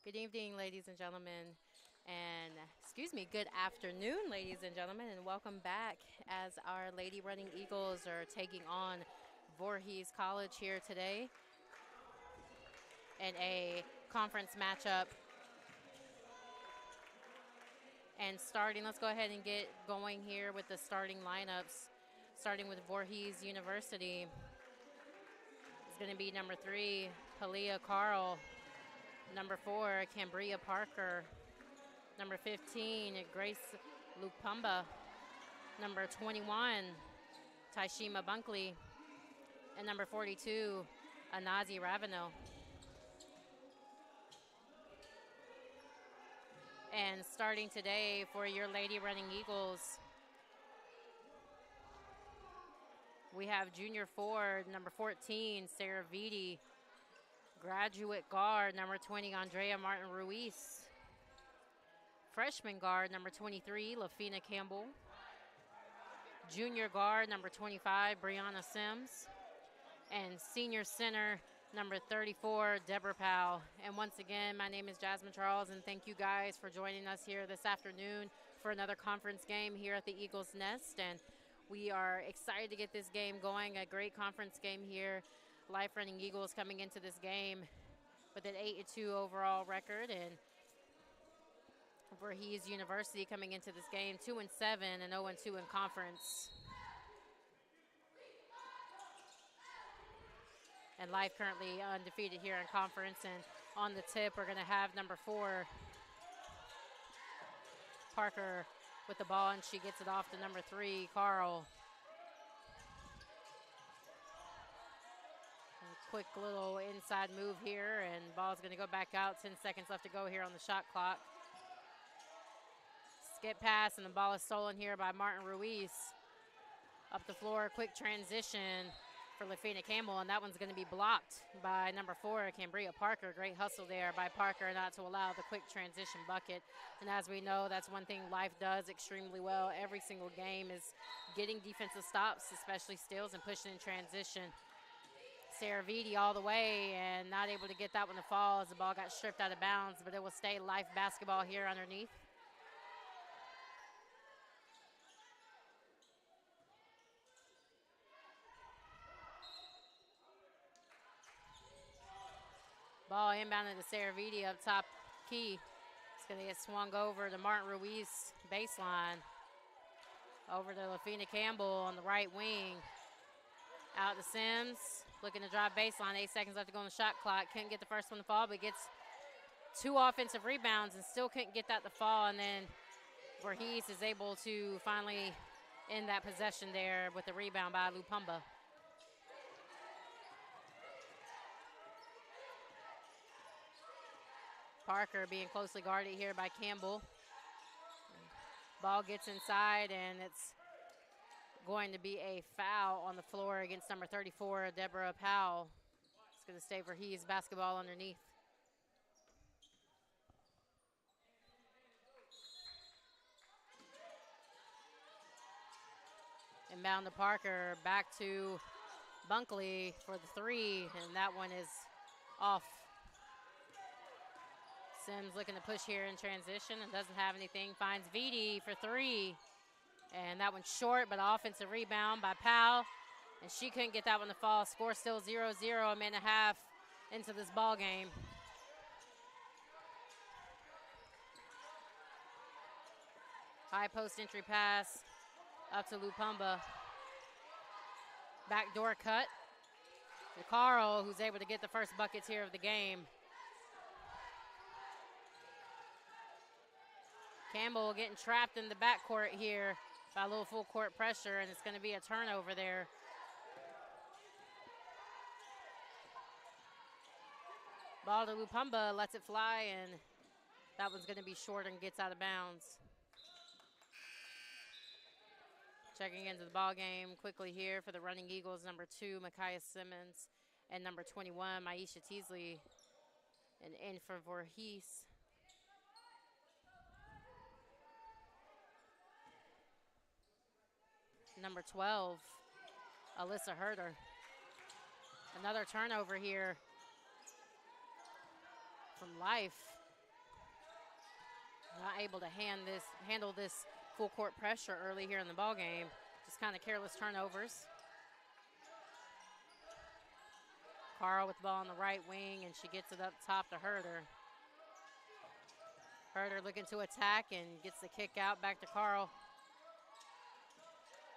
Good evening, ladies and gentlemen, and excuse me, good afternoon, ladies and gentlemen, and welcome back as our Lady Running Eagles are taking on Voorhees College here today in a conference matchup. And starting, let's go ahead and get going here with the starting lineups. Starting with Voorhees University is going to be number 3, Halia Carl. Number 4, Cambria Parker. Number 15, Grace Lupumba. Number 21, Taishima Bunkley. And number 42, Anazi Ravino. And starting today for your Lady Running Eagles, we have junior forward, number 14, Sarah Vitti. Graduate guard, number 20, Andrea Martin Ruiz. Freshman guard, number 23, Lafina Campbell. Junior guard, number 25, Brianna Sims. And senior center, number 34, Deborah Powell. And once again, my name is Jasmine Charles, and thank you guys for joining us here this afternoon for another conference game here at the Eagles Nest. And we are excited to get this game going, a great conference game here. Life Running Eagles coming into this game with an 8-2 overall record, and Voorhees University coming into this game 2-7 and 0-2 in conference. And Life currently undefeated here in conference. And on the tip, we're going to have number 4, Parker, with the ball, and she gets it off to number 3, Carl. Quick little inside move here, and ball's going to go back out. 10 seconds left to go here on the shot clock. Skip pass, and the ball is stolen here by Martin Ruiz. Up the floor, quick transition for Lafina Campbell, and that one's going to be blocked by number 4, Cambria Parker. Great hustle there by Parker not to allow the quick transition bucket. And as we know, that's one thing Life does extremely well every single game is getting defensive stops, especially steals, and pushing in transition. Sarah Vitti all the way and not able to get that one to fall as the ball got stripped out of bounds, but it will stay Life basketball here underneath. Ball inbounded to Sarah Vitti up top key. It's going to get swung over to Martin Ruiz baseline. Over to Lafina Campbell on the right wing. Out to Sims, looking to drive baseline. 8 seconds left to go on the shot clock. Couldn't get the first one to fall, but gets 2 offensive rebounds and still couldn't get that to fall. And then Voorhees is able to finally end that possession there with the rebound by Lupumba. Parker being closely guarded here by Campbell. Ball gets inside, and it's going to be a foul on the floor against number 34, Deborah Powell. It's going to stay Voorhees basketball underneath. Inbound to Parker, back to Bunkley for the 3, and that one is off. Sims looking to push here in transition and doesn't have anything. Finds Vitti for 3. And that one's short, but offensive rebound by Powell. And she couldn't get that one to fall. Score still 0-0, a minute and a half into this ball game. High post entry pass up to Lupumba. Backdoor cut to Carl, who's able to get the first buckets here of the game. Campbell getting trapped in the backcourt here by a little full court pressure, and it's going to be a turnover there. Ball to Lupumba, lets it fly, and that one's going to be short and gets out of bounds. Checking into the ball game quickly here for the Running Eagles, number 2, Micaiah Simmons, and number 21, Maisha Teasley, and in for Voorhees. Number 12, Alyssa Herder. Another turnover here from Life. Not able to handle this full court pressure early here in the ball game. Just kind of careless turnovers. Carl with the ball on the right wing, and she gets it up top to Herder. Herder looking to attack and gets the kick out back to Carl.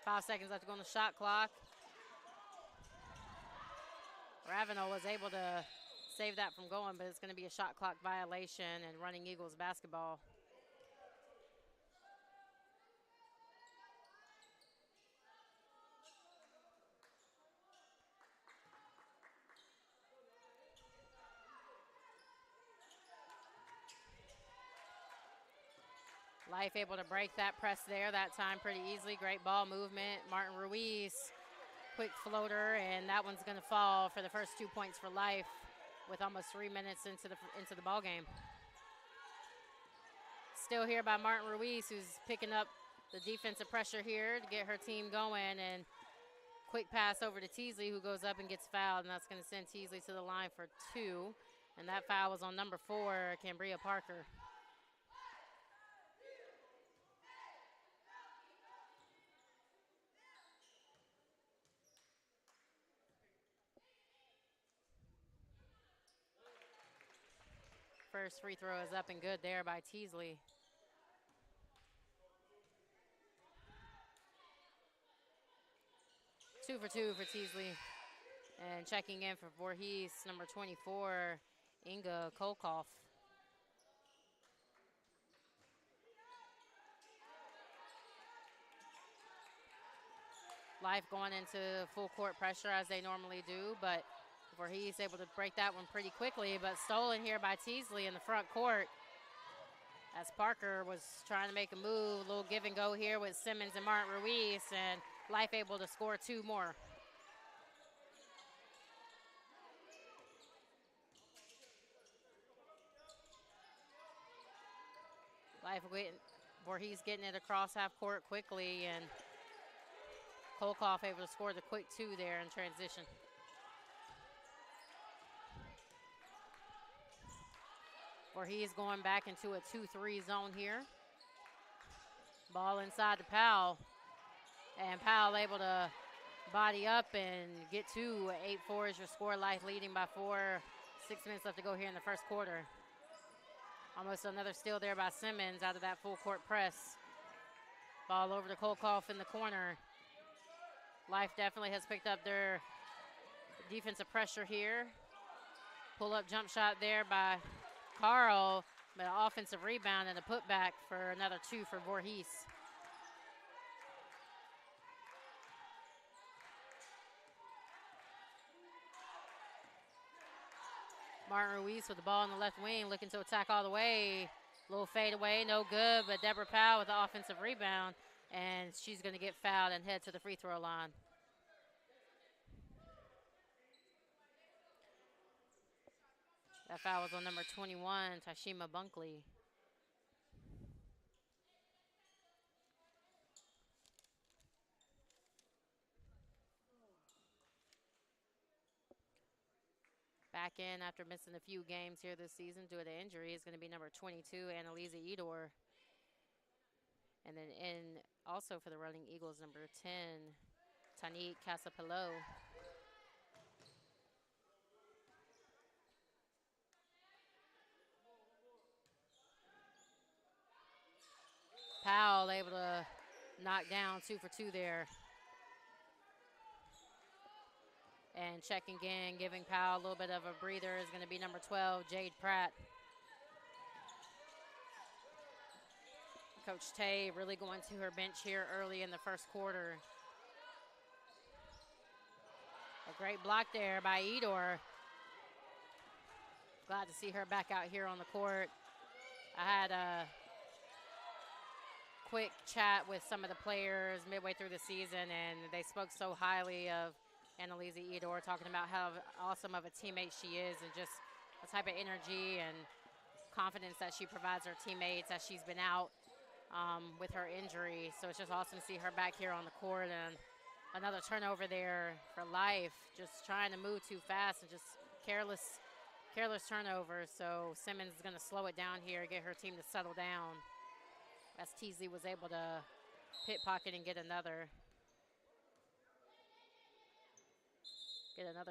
5 seconds left to go on the shot clock. Ravenel was able to save that from going, but it's going to be a shot clock violation and running Eagles basketball. Life able to break that press there that time pretty easily. Great ball movement. Martin Ruiz, quick floater, and that one's going to fall for the first 2 points for Life with almost 3 minutes into the ball game. Still here by Martin Ruiz, who's picking up the defensive pressure here to get her team going, and quick pass over to Teasley, who goes up and gets fouled, and that's going to send Teasley to the line for 2. And that foul was on number 4, Cambria Parker. First free throw is up and good there by Teasley. Two for Teasley. And checking in for Voorhees, number 24, Inga Kolkoff. Life going into full court pressure as they normally do, but Voorhees able to break that one pretty quickly, but stolen here by Teasley in the front court as Parker was trying to make a move. A little give and go here with Simmons and Martin Ruiz, and Life able to score 2 more. Voorhees getting it across half court quickly, and Kolkoff able to score the quick 2 there in transition. Voorhees going back into a 2-3 zone here. Ball inside to Powell, and Powell able to body up and get 2. 8-4 is your score. Life leading by 4. 6 minutes left to go here in the first quarter. Almost another steal there by Simmons out of that full court press. Ball over to Kolkoff in the corner. Life definitely has picked up their defensive pressure here. Pull up jump shot there by Carl, but an offensive rebound and a putback for another 2 for Voorhees. Martin Ruiz with the ball on the left wing, looking to attack all the way. Little fade away, no good, but Deborah Powell with the offensive rebound, and she's going to get fouled and head to the free throw line. That foul was on number 21, Tashima Bunkley. Back in after missing a few games here this season due to injury is going to be number 22, Annalisa Edor. And then in also for the Running Eagles, number 10, Tanique Casapello. Powell able to knock down 2 for 2 there. And checking in, giving Powell a little bit of a breather is going to be number 12, Jade Pratt. Coach Tay really going to her bench here early in the first quarter. A great block there by Edor. Glad to see her back out here on the court. I had a quick chat with some of the players midway through the season, and they spoke so highly of Annalisa Edor, talking about how awesome of a teammate she is and just the type of energy and confidence that she provides her teammates as she's been out with her injury. So it's just awesome to see her back here on the court. And another turnover there for Life, just trying to move too fast and just careless careless turnover, so Simmons is going to slow it down here, get her team to settle down. As Teasley was able to pit pocket and get another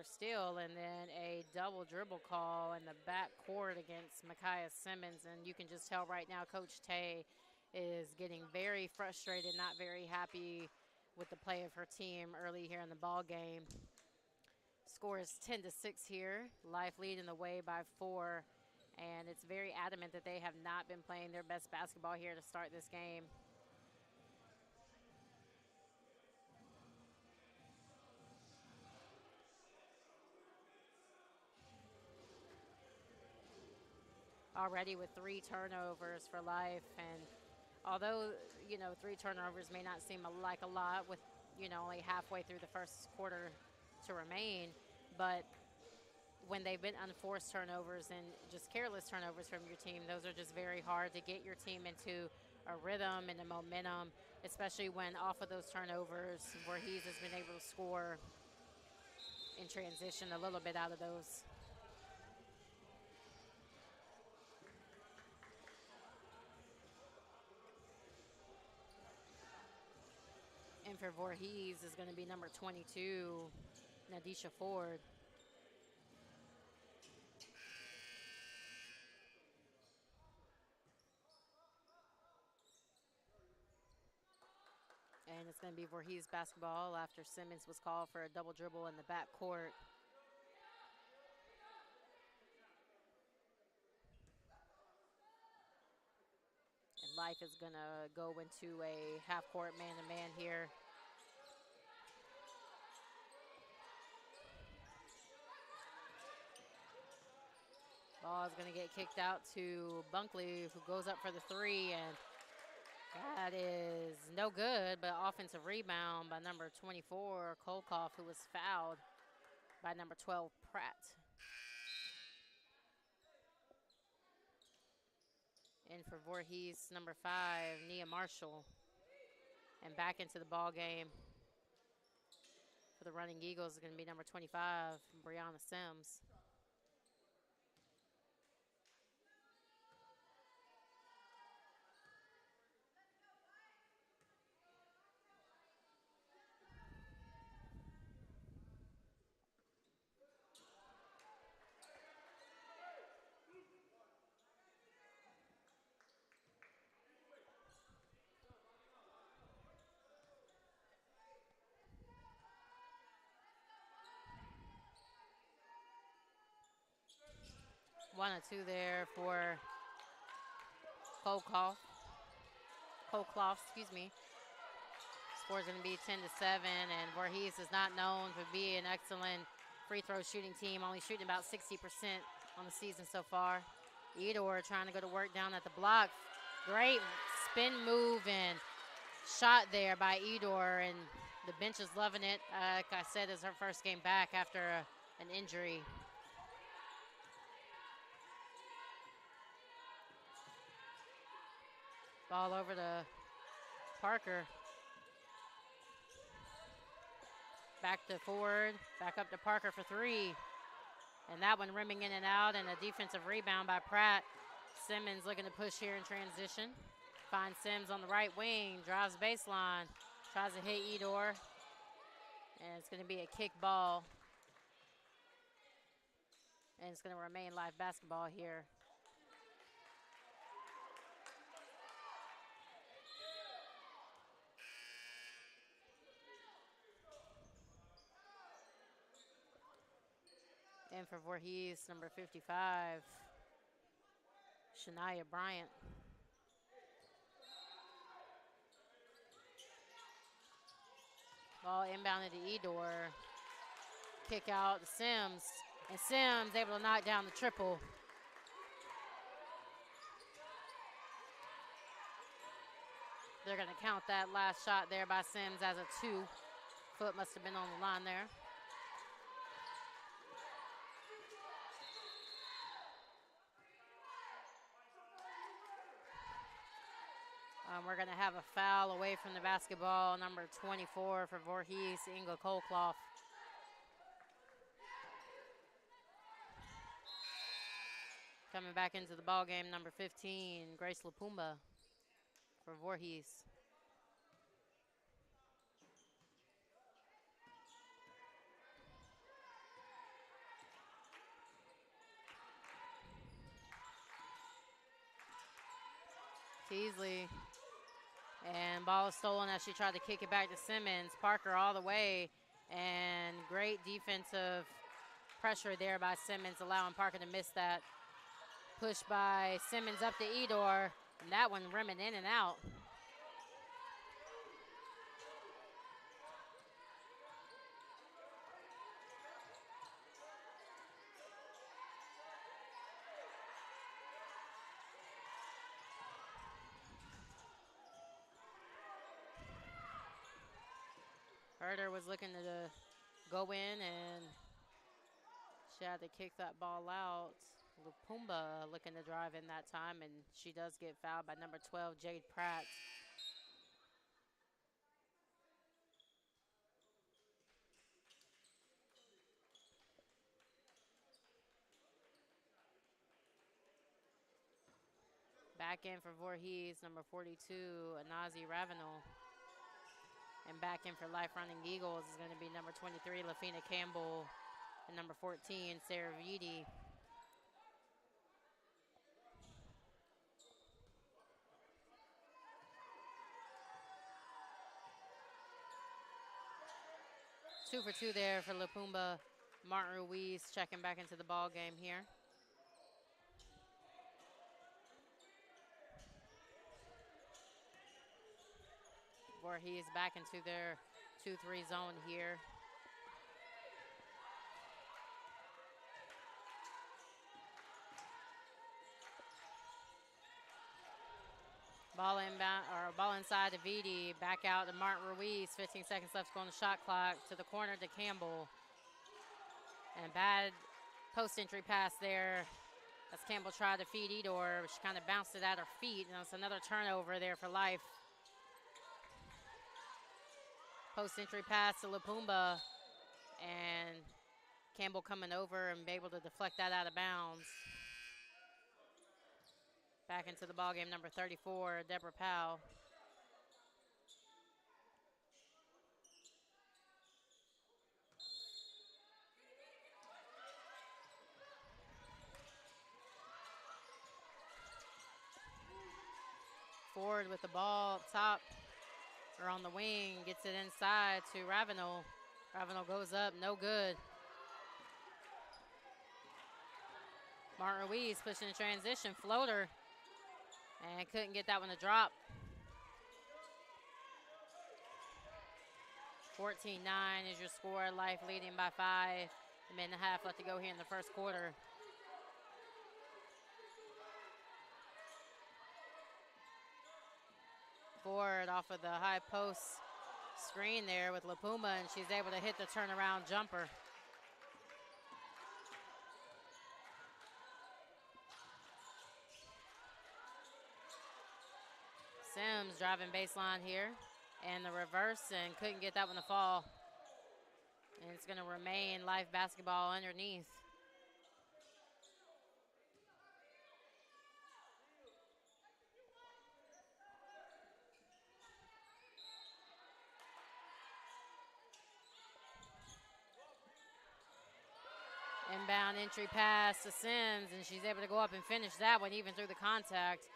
steal, and then a double dribble call in the back court against Micaiah Simmons. And you can just tell right now Coach Tay is getting very frustrated, not very happy with the play of her team early here in the ball game. Score is 10-6 here. Life leading the way by 4, and it's very adamant that they have not been playing their best basketball here to start this game. Already with 3 turnovers for Life, and although, 3 turnovers may not seem like a lot with, only halfway through the first quarter to remain, but when they've been unforced turnovers and just careless turnovers from your team, those are just very hard to get your team into a rhythm and a momentum, especially when off of those turnovers, Voorhees has been able to score in transition a little bit out of those. And for Voorhees is going to be number 22, Nadisha Ford. And it's going to be Voorhees basketball after Simmons was called for a double dribble in the back court. And Life is going to go into a half-court man-to-man here. Ball is going to get kicked out to Bunkley, who goes up for the 3, and that is no good, but offensive rebound by number 24, Kolkoff, who was fouled by number 12, Pratt. And for Voorhees, number 5, Nia Marshall. And back into the ball game for the Running Eagles is going to be number 25, Brianna Sims. One or two there for Kolkoff, excuse me. Score is going to be 10-7, and Voorhees is not known for being an excellent free throw shooting team, only shooting about 60% on the season so far. Edor trying to go to work down at the block. Great spin move and shot there by Edor, and the bench is loving it. Like I said, it's her first game back after an injury. Ball over to Parker. Back to Ford, back up to Parker for 3. And that one rimming in and out, and a defensive rebound by Pratt. Simmons looking to push here in transition. Finds Sims on the right wing, drives baseline, tries to hit Edor. And it's going to be a kick ball. And it's going to remain Live basketball here. And for Voorhees, number 55, Shania Bryant. Ball inbounded to Edor. Kick out to Sims. And Sims able to knock down the triple. They're going to count that last shot there by Sims as a 2. Foot must have been on the line there. We're going to have a foul away from the basketball, number 24 for Voorhees, Inga Kolkoff. Coming back into the ball game, number 15, Grace Lupumba for Voorhees. Teasley. And ball is stolen as she tried to kick it back to Simmons. Parker all the way. And great defensive pressure there by Simmons, allowing Parker to miss that. Push by Simmons up to Edor. And that one rimming in and out. Herder was looking to go in, and she had to kick that ball out. Lupumba looking to drive in that time, and she does get fouled by number 12, Jade Pratt. Back in for Voorhees, number 42, Anazi Ravenel. And back in for Life Running Eagles is going to be number 23, Lafina Campbell, and number 14, Sarah Vitti. Two for two there for Lupumba. Martin Ruiz checking back into the ball game here. Voorhees back into their 2-3 zone here. Ball inbound, or ball inside to Vitti, back out to Martin Ruiz. 15 seconds left to go on the shot clock. To the corner to Campbell. And bad post entry pass there as Campbell tried to feed Edor. She kind of bounced it at her feet, and it's another turnover there for Life. Post entry pass to Lupumba, and Campbell coming over and be able to deflect that out of bounds. Back into the ballgame, number 34, Deborah Powell. Ford with the ball up top, or on the wing, gets it inside to Ravenel. Ravenel goes up, no good. Martin Ruiz pushing the transition, floater, and couldn't get that one to drop. 14-9 is your score. Life leading by 5. A minute and a half left to go here in the first quarter. Ford off of the high post screen there with Lupumba, and she's able to hit the turnaround jumper. Sims driving baseline here, and the reverse, and couldn't get that one to fall. And it's going to remain Life basketball underneath. Inbound entry pass to Sims, and she's able to go up and finish that one even through the contact.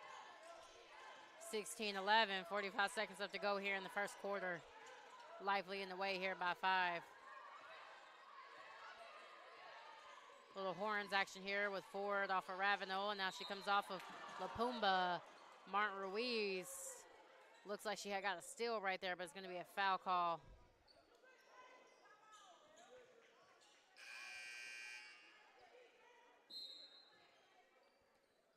16-11, 45 seconds left to go here in the first quarter. Life leading the way here by 5. Little horns action here with Ford off of Ravenel, and now she comes off of Lupumba. Martin Ruiz looks like she had got a steal right there, but it's going to be a foul call.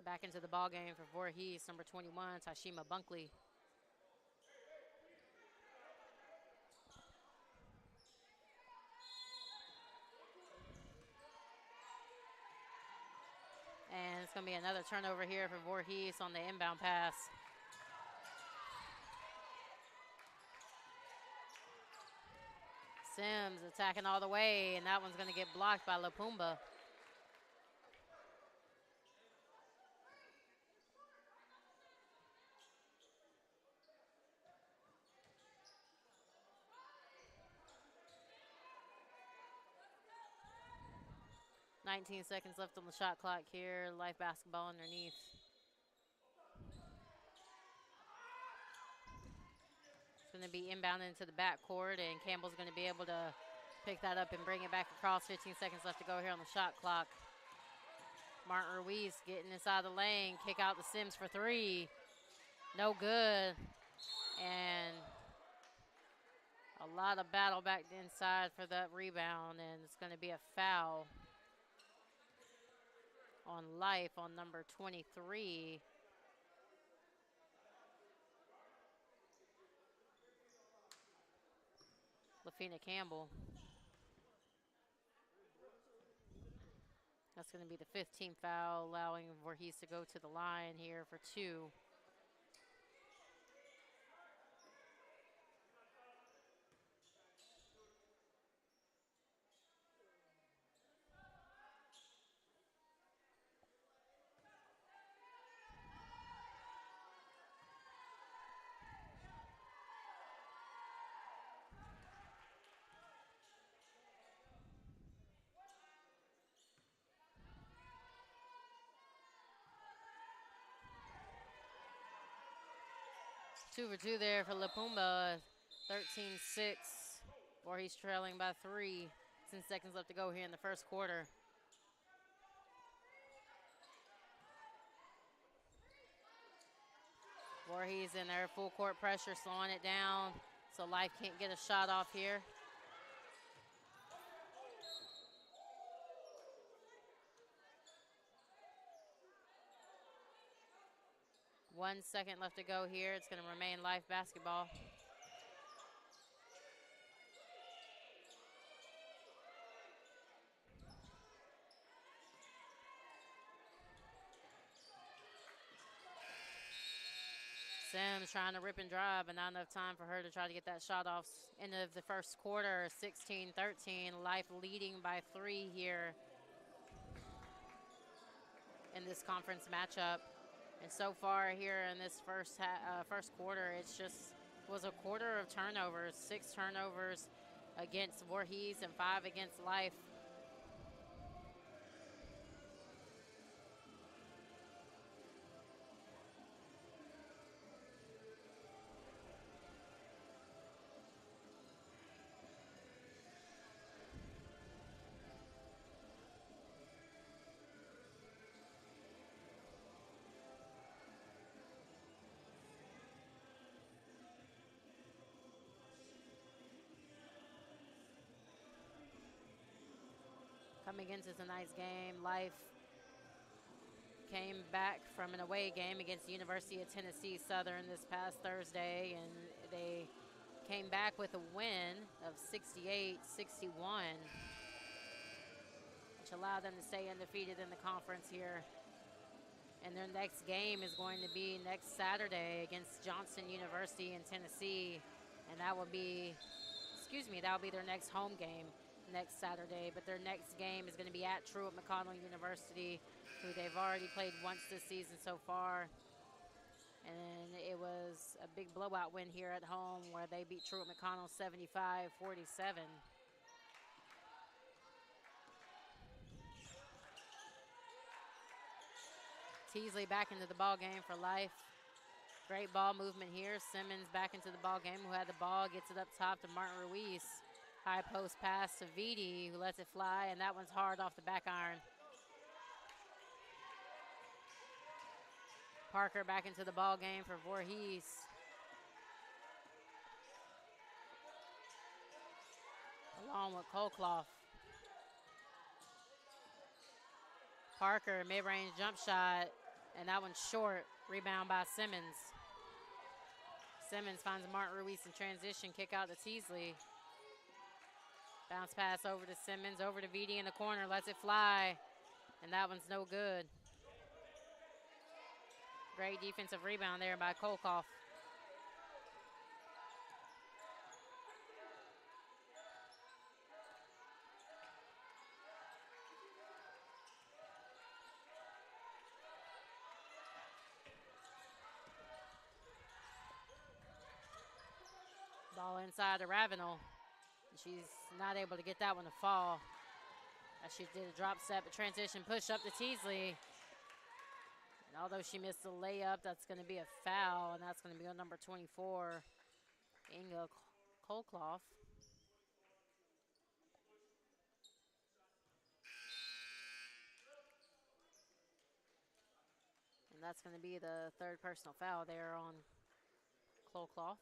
Back into the ball game for Voorhees, number 21, Tashima Bunkley. And it's going to be another turnover here for Voorhees on the inbound pass. Sims attacking all the way, and that one's going to get blocked by Lupumba. 19 seconds left on the shot clock here. Life basketball underneath. It's going to be inbound into the backcourt, and Campbell's going to be able to pick that up and bring it back across. 15 seconds left to go here on the shot clock. Martin Ruiz getting inside the lane. Kick out to Sims for three. No good. And a lot of battle back inside for that rebound, and it's going to be a foul on Life on number 23. LaFina Campbell. That's going to be the 15th foul, allowing Voorhees to go to the line here for two. Two for two there for Lapumba. 13-6. Voorhees trailing by 3. 10 seconds left to go here in the first quarter. Voorhees in there, full court pressure, slowing it down so Life can't get a shot off here. One second left to go here. It's going to remain Life basketball. Sims trying to rip and drive, but not enough time for her to try to get that shot off. End of the first quarter, 16-13. Life leading by 3 here in this conference matchup. And so far here in this first quarter, it's just was a quarter of turnovers. 6 turnovers against Voorhees and 5 against Life. Coming into tonight's game, Life came back from an away game against the University of Tennessee Southern this past Thursday, and they came back with a win of 68-61, which allowed them to stay undefeated in the conference here. And their next game is going to be next Saturday against Johnson University in Tennessee, and that will be their next home game next Saturday, but their next game is going to be at Truett McConnell University, who they've already played once this season so far. And it was a big blowout win here at home where they beat Truett McConnell 75-47. Teasley back into the ball game for Life. Great ball movement here. Simmons back into the ball game, who had the ball, gets it up top to Martin Ruiz. High post pass to Vidi, who lets it fly, and that one's hard off the back iron. Parker back into the ball game for Voorhees. Along with Kolkloff. Parker, mid-range jump shot, and that one's short. Rebound by Simmons. Simmons finds Martin Ruiz in transition, kick out to Teasley. Bounce pass over to Simmons, over to Vidi in the corner, lets it fly, and that one's no good. Great defensive rebound there by Kolkloff. Ball inside to Ravenel. She's not able to get that one to fall. As she did a drop step, a transition push up to Teasley. And although she missed the layup, that's going to be a foul, and that's going to be on number 24, Inga Kolkloff. And that's going to be the third personal foul there on Kolkloff.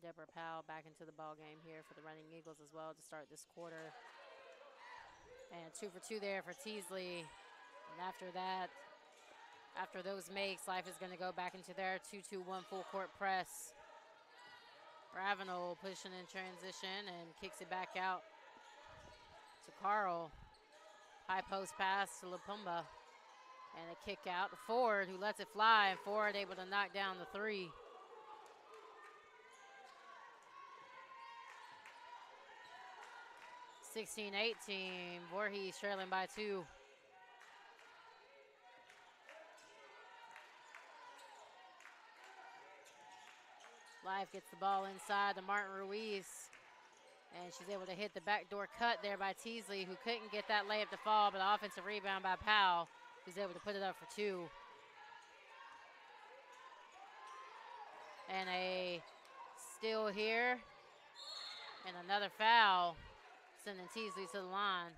Deborah Powell back into the ball game here for the Running Eagles as well to start this quarter. And 2 for 2 there for Teasley. And after that, after those makes, Life is going to go back into their 2-2-1 full court press. Ravenel pushing in transition and kicks it back out to Carl. High post pass to Lapumba. And a kick out to Ford, who lets it fly, and Ford able to knock down the three. (16-18), Voorhees trailing by 2. Life gets the ball inside to Martin Ruiz. And she's able to hit the backdoor cut there by Teasley, who couldn't get that layup to fall, but offensive rebound by Powell, who's able to put it up for 2. And a steal here. And another foul, sending Teasley to the line.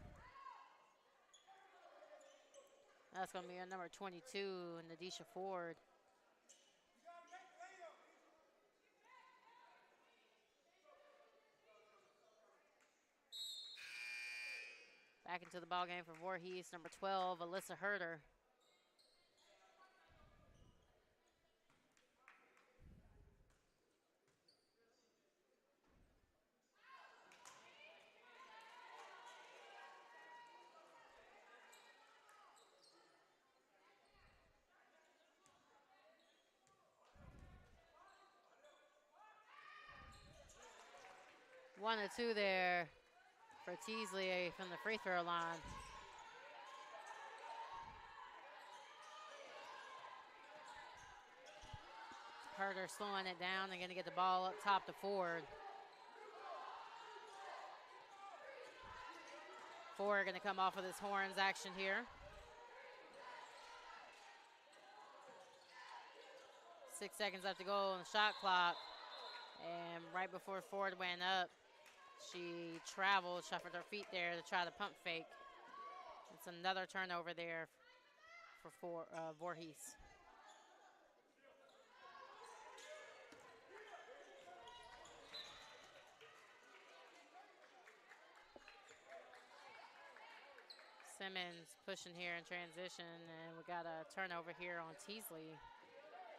That's going to be on number 22, Nadisha Ford. Back into the ball game for Voorhees, number 12, Alyssa Herder. One or two there for Teasley from the free throw line. Herder slowing it down. They're going to get the ball up top to Ford. Ford going to come off of this horns action here. 6 seconds left to go on the shot clock. And right before Ford went up, she traveled, shuffled her feet there to try the pump fake. It's another turnover there for Voorhees. Simmons pushing here in transition, and we got a turnover here on Teasley,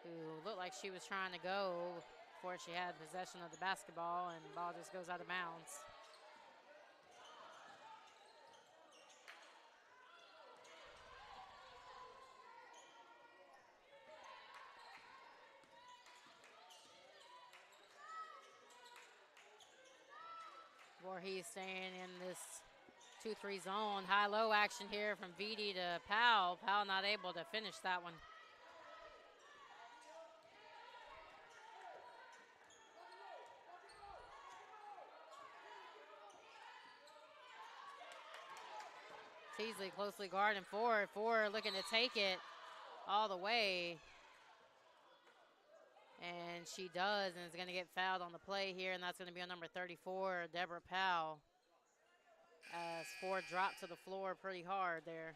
who looked like she was trying to go before she had possession of the basketball, and the ball just goes out of bounds. Voorhees staying in this 2-3 zone. High-low action here from Vitti to Powell. Powell not able to finish that one. Teasley closely guarding Ford. Ford looking to take it all the way. And she does, and is going to get fouled on the play here, and that's going to be on number 34, Deborah Powell. As Ford dropped to the floor pretty hard there.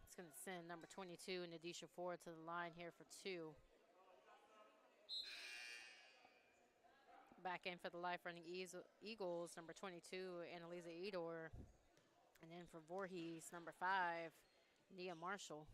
It's going to send number 22, Nadisha Ford, to the line here for 2. Back in for the Life Running Eagles, number 22, Annalisa Edor. And then for Voorhees, number 5, Nia Marshall.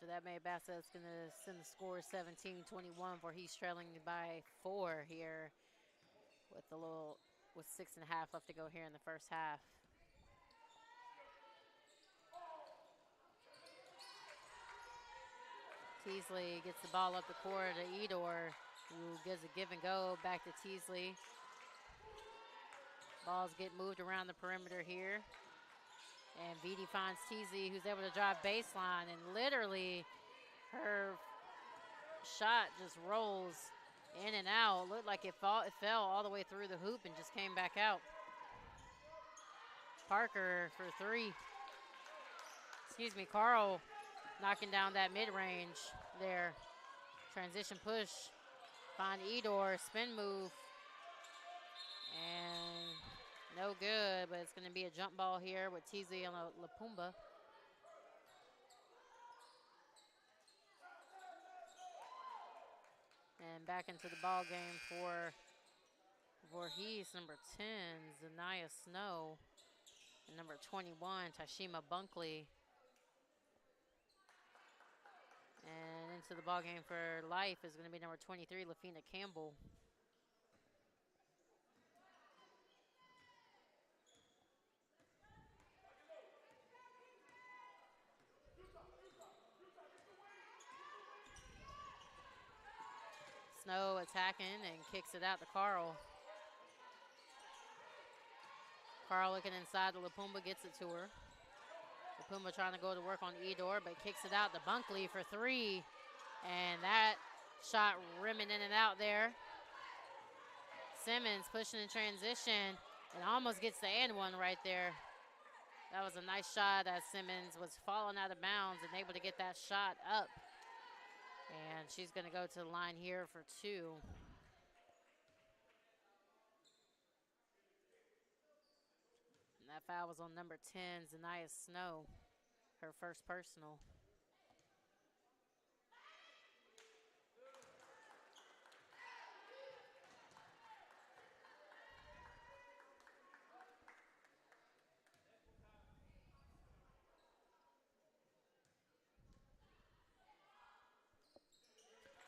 After that, May Bassett's going to send the score 17-21 for he's trailing by 4 here with with 6.5 left to go here in the first half. Teasley gets the ball up the court to Edor, who gives a give and go back to Teasley. Balls get moved around the perimeter here. And Vitti finds Teasley, who's able to drive baseline, and literally her shot just rolls in and out. Looked like it fell all the way through the hoop and just came back out. Parker for 3. Carl knocking down that mid-range there. Transition push. Find Edor, spin move. And no good, but it's going to be a jump ball here with Teasley on Lapumba. And back into the ball game for Voorhees, number 10, Zanaya Snow. And number 21, Tashima Bunkley. And into the ball game for Life is going to be number 23, Lafina Campbell. Snow attacking and kicks it out to Carl. Carl looking inside to Lapumba, gets it to her. Lapumba trying to go to work on Edor, but kicks it out to Bunkley for 3. And that shot rimming in and out there. Simmons pushing in transition and almost gets the and one right there. That was a nice shot as Simmons was falling out of bounds and able to get that shot up. And she's going to go to the line here for 2. And that foul was on number 10, Zanaya Snow, her first personal.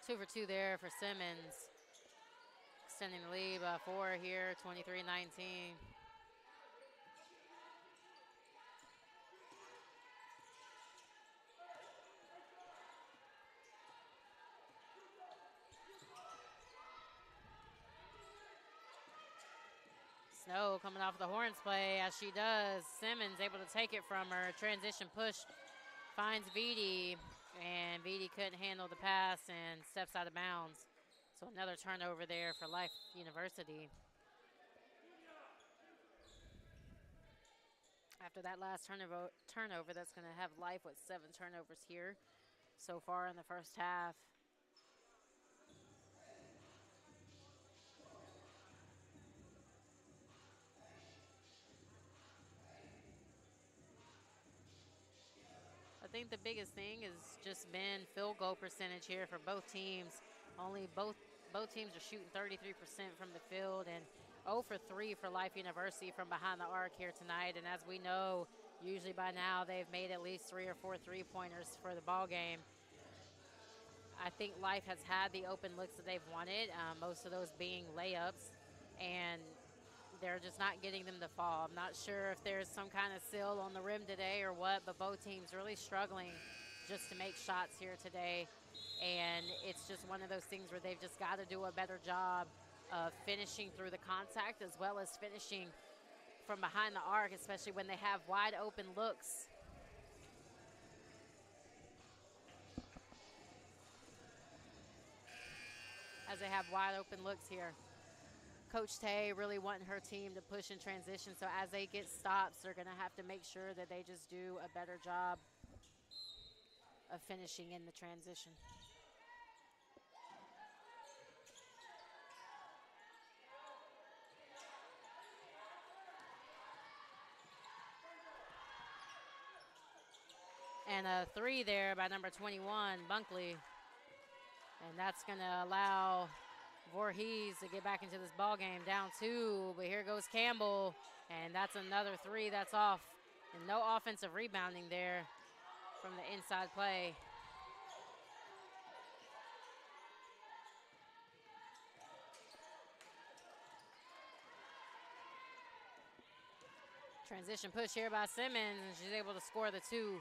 Two for 2 there for Simmons. Extending the lead by 4 here, 23-19. Snow coming off the horns play as she does. Simmons able to take it from her. Transition push finds Vitti, and Vitti couldn't handle the pass and steps out of bounds. So another turnover there for Life University. After that last turnover, that's going to have Life with 7 turnovers here so far in the first half. I think the biggest thing has just been field goal percentage here for both teams. Both teams are shooting 33% from the field and 0 for 3 for Life University from behind the arc here tonight. And as we know, usually by now they've made at least 3 or 4 3-pointers for the ball game. I think Life has had the open looks that they've wanted, most of those being layups, and they're just not getting them to fall. I'm not sure if there's some kind of seal on the rim today or what, but both teams really struggling just to make shots here today. And it's just one of those things where they've just got to do a better job of finishing through the contact as well as finishing from behind the arc, especially when they have wide open looks. As they have wide open looks here. Coach Tay really wanting her team to push in transition, so as they get stops, they're going to have to make sure that they just do a better job of finishing in the transition. And a 3 there by number 21, Bunkley. And that's going to allow Voorhees to get back into this ball game, down 2, but here goes Campbell, and that's another 3 that's off. And no offensive rebounding there from the inside play. Transition push here by Simmons, and she's able to score the 2.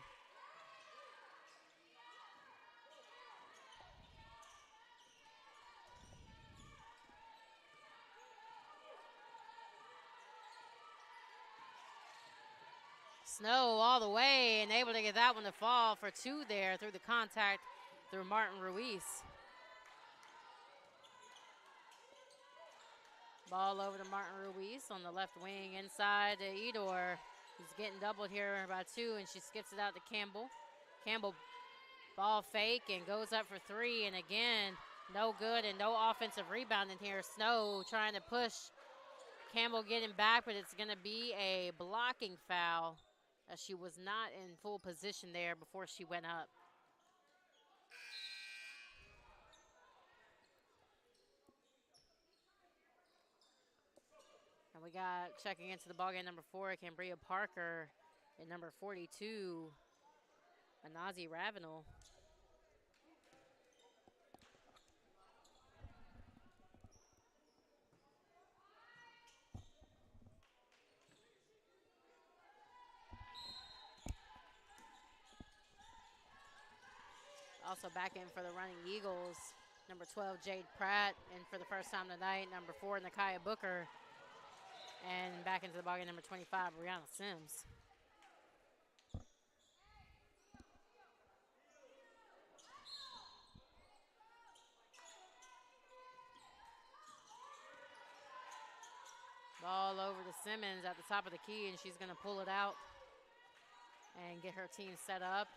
Snow all the way and able to get that one to fall for 2 there through the contact through Martin Ruiz. Ball over to Martin Ruiz on the left wing inside to Edor, who's getting doubled here by 2, and she skips it out to Campbell. Campbell ball fake and goes up for 3, and again, no good and no offensive rebounding here. Snow trying to push. Campbell getting back, but it's going to be a blocking foul, as she was not in full position there before she went up. And we got checking into the ballgame number 4, Cambria Parker, and number 42, Anazi Ravenel. Also back in for the running Eagles, number 12, Jade Pratt, and for the first time tonight, number 4, Nakaya Booker. And back into the ballgame, number 25, Brianna Sims. Ball over to Simmons at the top of the key, and she's going to pull it out and get her team set up.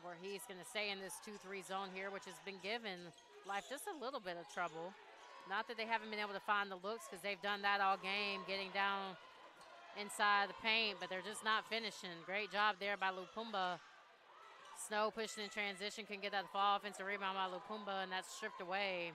Voorhees going to stay in this 2-3 zone here, which has been given Life just a little bit of trouble. Not that they haven't been able to find the looks, because they've done that all game, getting down inside the paint, but they're just not finishing. Great job there by Lupumba. Snow pushing in transition, couldn't get that fall. Offensive rebound by Lupumba, and that's stripped away.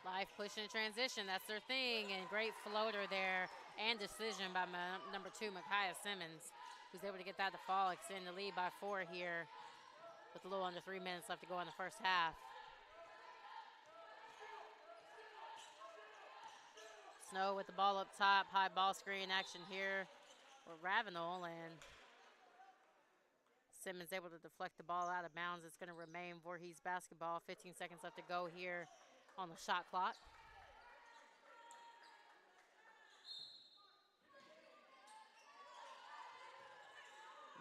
Life pushing in transition, that's their thing, and great floater there, and decision by number 2, Micaiah Simmons, who's able to get that to fall, extend the lead by 4 here with a little under 3 minutes left to go in the first half. Snow with the ball up top, high ball screen action here with Ravenel, and Simmons able to deflect the ball out of bounds. It's going to remain Voorhees basketball. 15 seconds left to go here on the shot clock.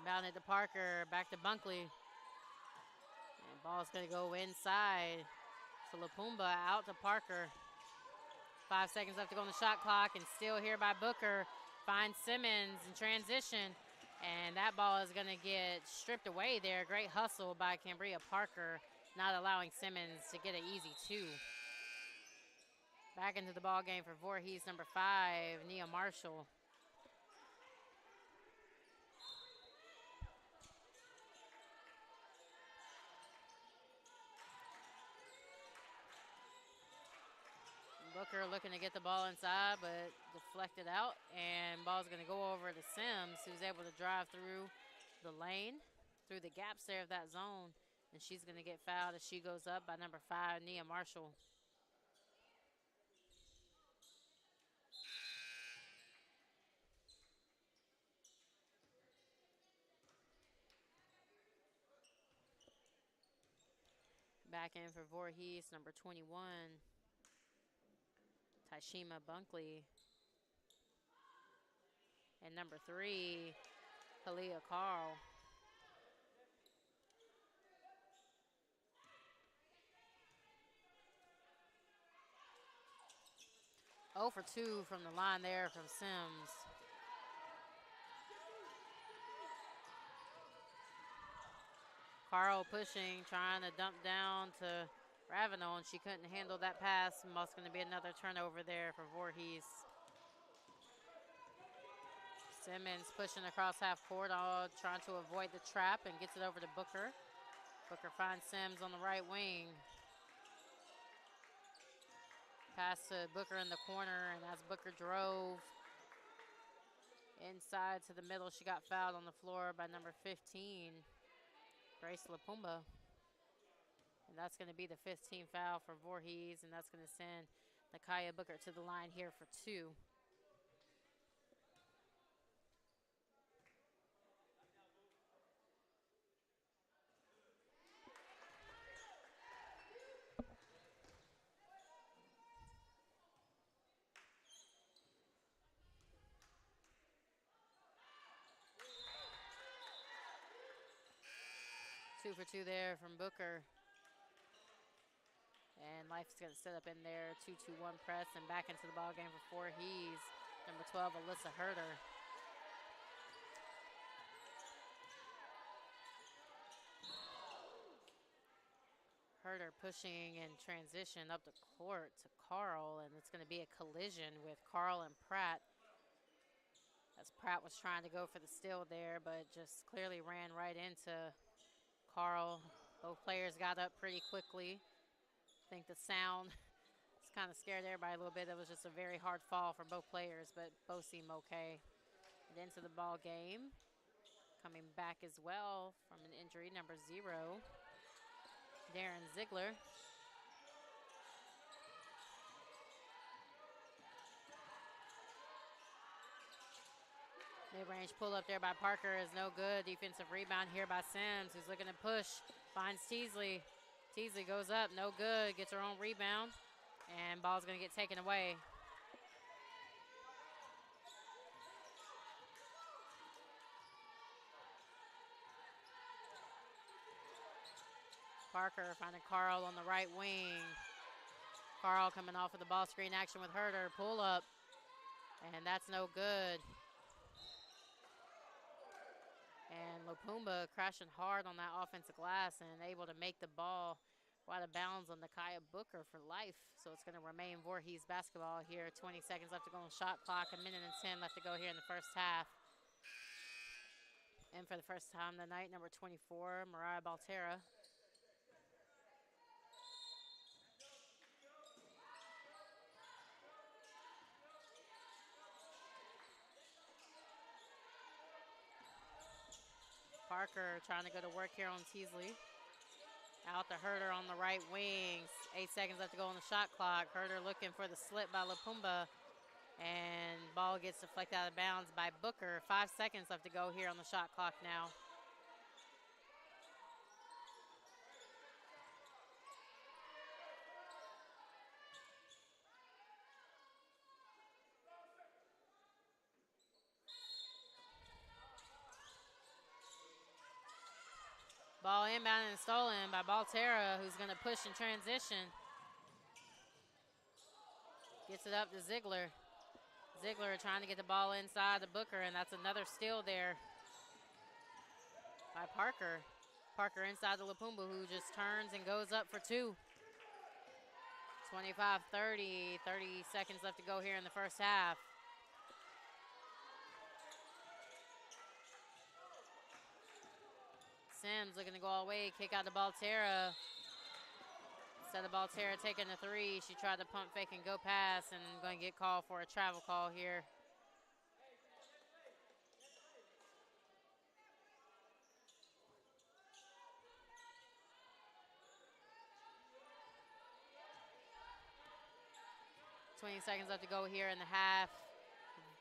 Bounded to Parker, back to Bunkley. And ball's going to go inside to Lupumba, out to Parker. 5 seconds left to go on the shot clock, and still here by Booker. Finds Simmons in transition, and that ball is going to get stripped away there. Great hustle by Cambria Parker, not allowing Simmons to get an easy 2. Back into the ball game for Voorhees, number 5, Nia Marshall. Booker looking to get the ball inside, but deflected out, and ball's going to go over to Sims, who's able to drive through the lane, through the gaps there of that zone, and she's going to get fouled as she goes up by number 5, Nia Marshall. Back in for Voorhees, number 21, Taishima Bunkley. And number 3, Kalia Carl. Oh for 2 from the line there from Sims. Carl pushing, trying to dump down to Ravenel, and she couldn't handle that pass. And it's going to be another turnover there for Voorhees. Simmons pushing across half court, trying to avoid the trap, and gets it over to Booker. Booker finds Sims on the right wing. Pass to Booker in the corner, and as Booker drove inside to the middle, she got fouled on the floor by number 15, Grace Lupumba. And that's going to be the 15th foul for Voorhees, and that's going to send Nakaya Booker to the line here for 2. 2 for 2 there from Booker. And Life's going to set up in there, 2-2-1 press, and back into the ball game for Voorhees. Number 12, Alyssa Herder. Herder pushing in transition up the court to Carl, and it's going to be a collision with Carl and Pratt. As Pratt was trying to go for the steal there, but just clearly ran right into Carl. Both players got up pretty quickly. I think the sound kind of scared everybody a little bit. It was just a very hard fall for both players, but both seem okay. And into the ball game, coming back as well from an injury, number 0, Darren Ziegler. Mid-range pull up there by Parker is no good. Defensive rebound here by Sims, who's looking to push, finds Teasley. Teasley goes up, no good, gets her own rebound. And ball's going to get taken away. Parker finding Carl on the right wing. Carl coming off of the ball screen action with Herder. Pull up. And that's no good. And Lupumba crashing hard on that offensive glass and able to make the ball out of bounds on Nakia Booker for life. So it's going to remain Voorhees basketball here. 20 seconds left to go on shot clock. 1 minute and 10 left to go here in the first half. And for the first time tonight, number 24, Mariah Baltera. Parker trying to go to work here on Teasley. Out to Herder on the right wing. 8 seconds left to go on the shot clock. Herder looking for the slip by Lupumba. And ball gets deflected out of bounds by Booker. 5 seconds left to go here on the shot clock now. Ball inbound and stolen by Baltera, who's going to push in transition. Gets it up to Ziegler. Ziegler trying to get the ball inside the Booker, and that's another steal there by Parker. Parker inside the Lupumba, who just turns and goes up for 2. 25-30, 30 seconds left to go here in the first half. Sims looking to go all the way, kick out to Baltera. Instead of Baltera taking the 3, she tried to pump fake and go pass, and going to get called for a travel call here. .20 seconds left to go here in the half.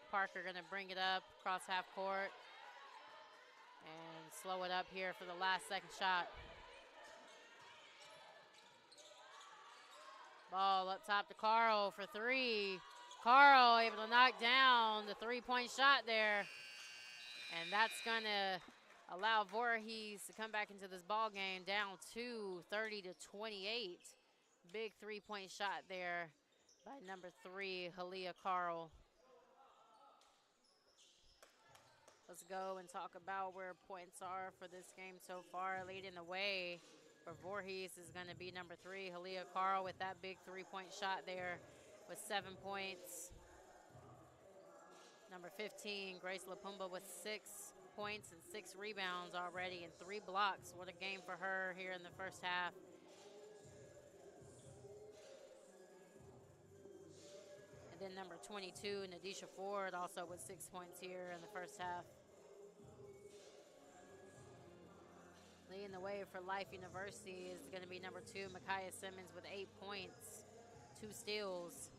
Parker going to bring it up across half court and slow it up here for the last second shot. Ball up top to Carl for 3. Carl able to knock down the 3-point shot there. And that's going to allow Voorhees to come back into this ball game down 2, 30-28. Big 3-point shot there by number 3, Halia Carl. Let's go and talk about where points are for this game so far. Leading the way for Voorhees is going to be number 3, Halia Carl, with that big 3-point shot there with 7 points. Number 15, Grace Lupumba, with 6 points and 6 rebounds already and 3 blocks. What a game for her here in the first half. And then number 22, Nadisha Ford, also with 6 points here in the first half. Leading the way for Life University is going to be number 2, Micaiah Simmons, with 8 points, 2 steals.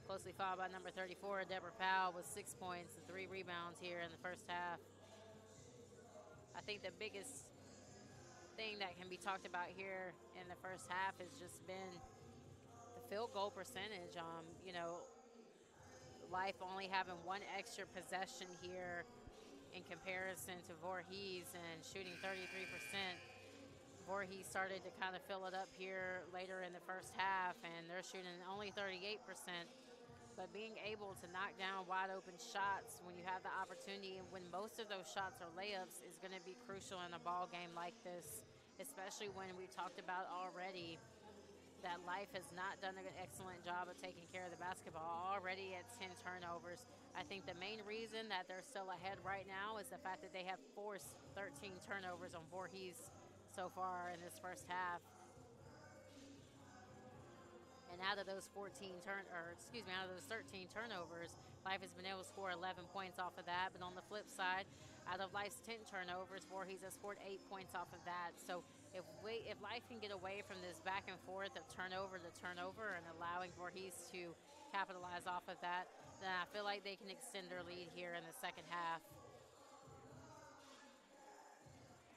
Closely followed by number 34, Deborah Powell, with 6 points and 3 rebounds here in the first half. I think the biggest thing that can be talked about here in the first half has just been the field goal percentage. You know, Life only having 1 extra possession here in comparison to Voorhees and shooting 33%. Voorhees started to kind of fill it up here later in the first half, and they're shooting only 38%. But being able to knock down wide open shots when you have the opportunity and when most of those shots are layups is going to be crucial in a ball game like this, especially when we've talked about already that Life has not done an excellent job of taking care of the basketball, already at 10 turnovers. I think the main reason that they're still ahead right now is the fact that they have forced 13 turnovers on Voorhees so far in this first half. And out of those out of those 13 turnovers, Life has been able to score 11 points off of that. But on the flip side, out of Life's 10 turnovers, Voorhees has scored 8 points off of that. So if Life can get away from this back and forth of turnover to turnover and allowing Voorhees to capitalize off of that, then I feel like they can extend their lead here in the second half.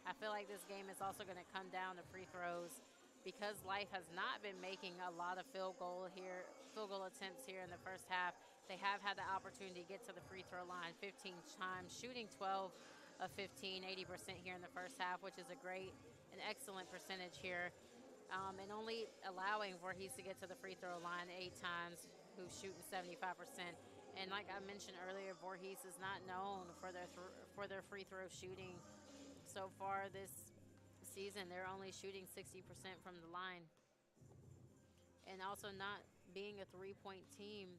I feel like this game is also going to come down to free throws because Life has not been making a lot of field goal attempts here in the first half. They have had the opportunity to get to the free throw line 15 times, shooting 12 of 15, 80% here in the first half, which is an excellent percentage here. And only allowing Voorhees to get to the free throw line 8 times, who's shooting 75%. And like I mentioned earlier, Voorhees is not known for their free throw shooting. So far this season, they're only shooting 60% from the line. And also not being a three-point shooting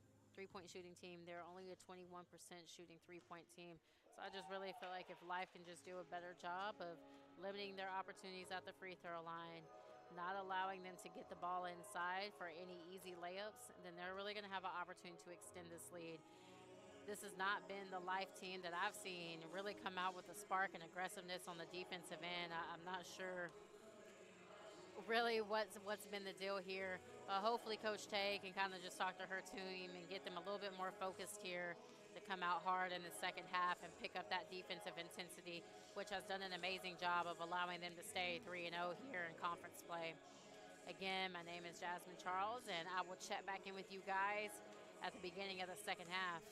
team, they're only a 21% shooting three-point team. So I just really feel like if Life can just do a better job of limiting their opportunities at the free throw line, not allowing them to get the ball inside for any easy layups, then they're really going to have an opportunity to extend this lead. This has not been the Life team that I've seen really come out with a spark and aggressiveness on the defensive end. I'm not sure really what's been the deal here. Hopefully Coach Tay can kind of just talk to her team and get them a little bit more focused here to come out hard in the second half and pick up that defensive intensity, which has done an amazing job of allowing them to stay 3-0 here in conference play. Again, my name is Jasmine Charles, and I will check back in with you guys at the beginning of the second half.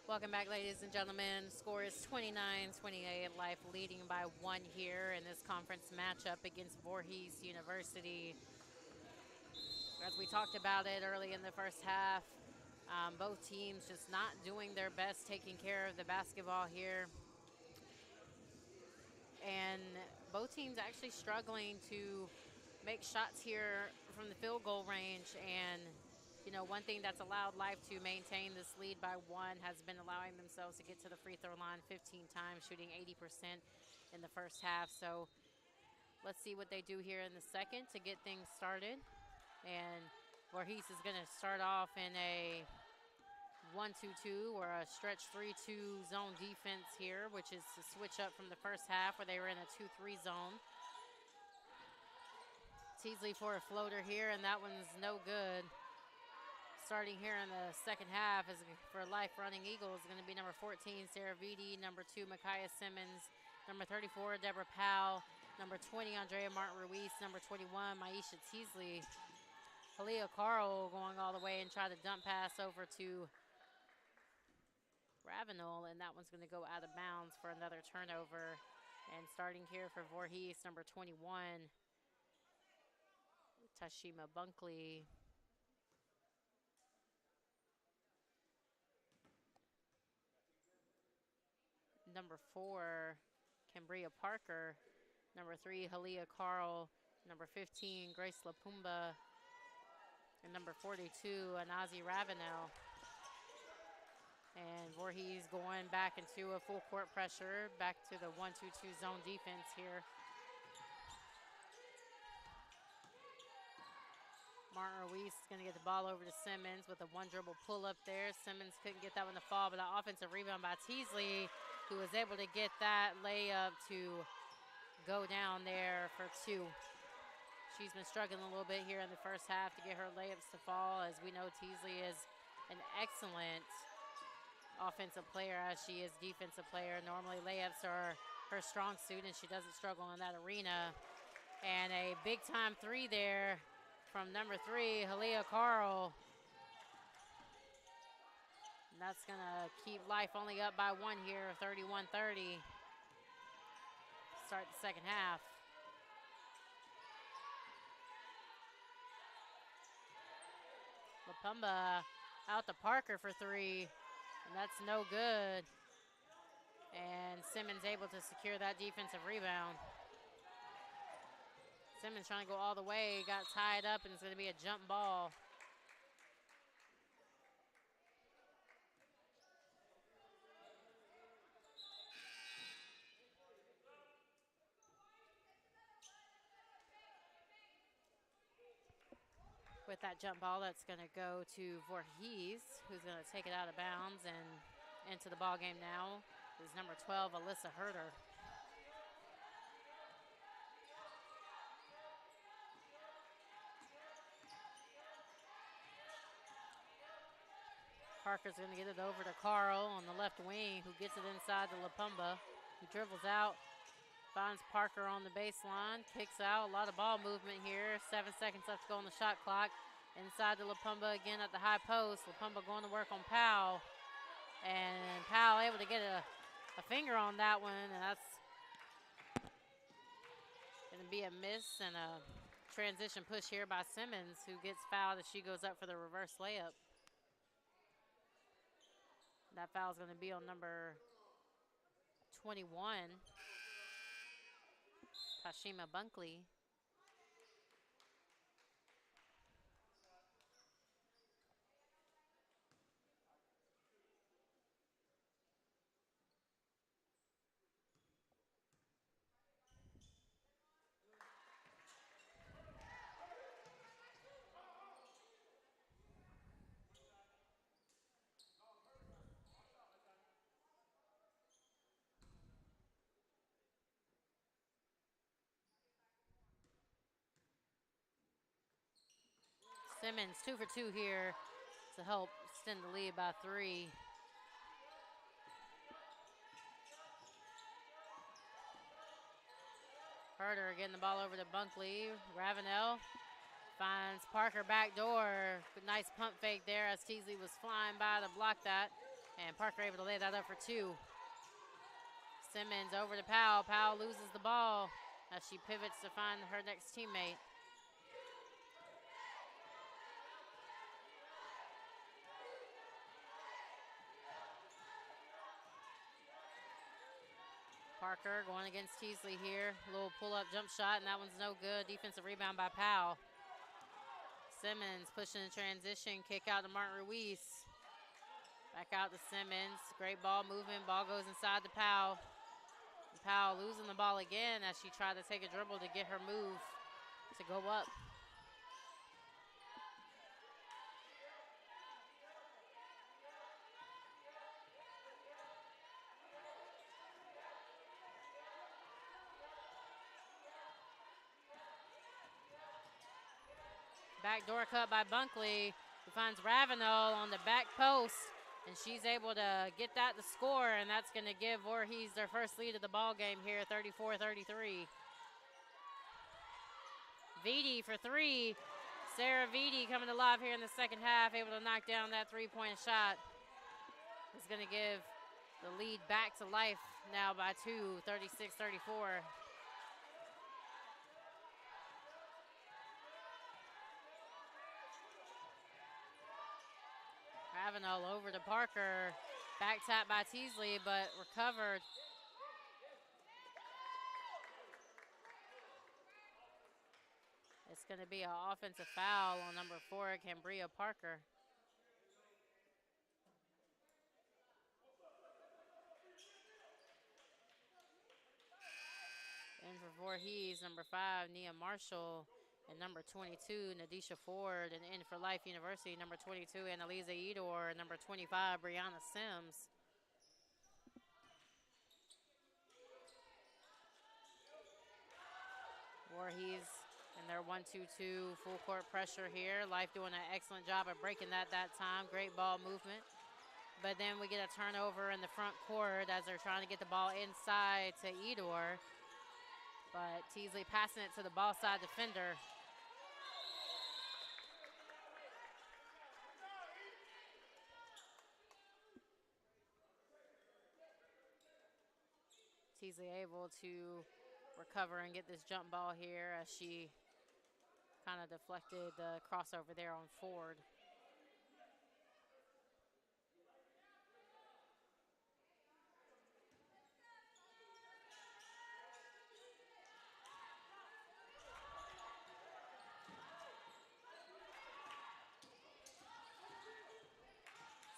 Welcome back, ladies and gentlemen. Score is 29-28. Life leading by 1 here in this conference matchup against Voorhees University. As we talked about it early in the first half, both teams just not doing their best taking care of the basketball here. And both teams actually struggling to make shots here from the field goal range. And you know, one thing that's allowed Life to maintain this lead by 1 has been allowing themselves to get to the free throw line 15 times, shooting 80% in the first half. So let's see what they do here in the second to get things started. And Voorhees is going to start off in a 1-2-2 or a stretch 3-2 zone defense here, which is to switch up from the first half where they were in a 2-3 zone. Teasley for a floater here, and that one's no good. Starting here in the second half is for Life Running Eagles going to be number 14, Sarah Vitti, number 2, Micaiah Simmons, number 34, Deborah Powell, number 20, Andrea Martin Ruiz, number 21, Maisha Teasley. Halia Carl going all the way and try to dump pass over to Ravenel, and that one's going to go out of bounds for another turnover. And starting here for Voorhees, number 21, Tashima Bunkley. Number 4, Cambria Parker. Number 3, Halia Carl. Number 15, Grace Lapumba. And number 42, Anazi Ravenel. And Voorhees going back into a full court pressure, back to the 1-2-2 zone defense here. Martin Ruiz is going to get the ball over to Simmons with a one dribble pull up there. Simmons couldn't get that one to fall, but an offensive rebound by Teasley, who was able to get that layup to go down there for 2. She's been struggling a little bit here in the first half to get her layups to fall. As we know, Teasley is an excellent offensive player as she is defensive player. Normally layups are her strong suit, and she doesn't struggle in that arena. And a big time 3 there from number 3, Halia Carl. And that's gonna keep Life only up by 1 here, 31-30. Start the second half. Lapumba out to Parker for 3, and that's no good. And Simmons able to secure that defensive rebound. Simmons trying to go all the way, got tied up, and it's going to be a jump ball. With that jump ball, that's going to go to Voorhees, who's going to take it out of bounds and into the ball game now is number 12, Alyssa Herder. Parker's going to get it over to Carl on the left wing, who gets it inside to Lapumba, who dribbles out, finds Parker on the baseline, kicks out. A lot of ball movement here. 7 seconds left to go on the shot clock. Inside to Lapumba again at the high post. Lapumba going to work on Powell. And Powell able to get a finger on that one, and that's going to be a miss and a transition push here by Simmons, who gets fouled as she goes up for the reverse layup. That foul is going to be on number 21, Tashima Bunkley. Simmons 2 for 2 here to help extend the lead by 3. Herder getting the ball over to Bunkley. Ravenel finds Parker back door. Good, nice pump fake there as Teasley was flying by to block that. And Parker able to lay that up for 2. Simmons over to Powell. Powell loses the ball as she pivots to find her next teammate. Parker going against Teasley here. A little pull-up jump shot, and that one's no good. Defensive rebound by Powell. Simmons pushing in transition. Kick out to Martin Ruiz. Back out to Simmons. Great ball movement. Ball goes inside to Powell. And Powell losing the ball again as she tried to take a dribble to get her move to go up. Backdoor cut by Bunkley, who finds Ravenel on the back post, and she's able to get that to score, and that's going to give Voorhees their first lead of the ball game here, 34-33. Vitti for 3. Sarah Vitti coming alive here in the second half, able to knock down that three-point shot. It's going to give the lead back to life now by 2, 36-34. Ravenel over to Parker. Back tap by Teasley, but recovered. It's going to be an offensive foul on number 4, Cambria Parker. And for Voorhees, number 5, Nia Marshall. And number 22, Nadisha Ford. And in for Life University, number 22, Annalisa Edor. And number 25, Brianna Sims. Voorhees in their 1-2-2 full court pressure here. Life doing an excellent job of breaking that time. Great ball movement. But then we get a turnover in the front court as they're trying to get the ball inside to Edor. But Teasley passing it to the ball side defender. Teasley able to recover and get this jump ball here as she kind of deflected the crossover there on Ford.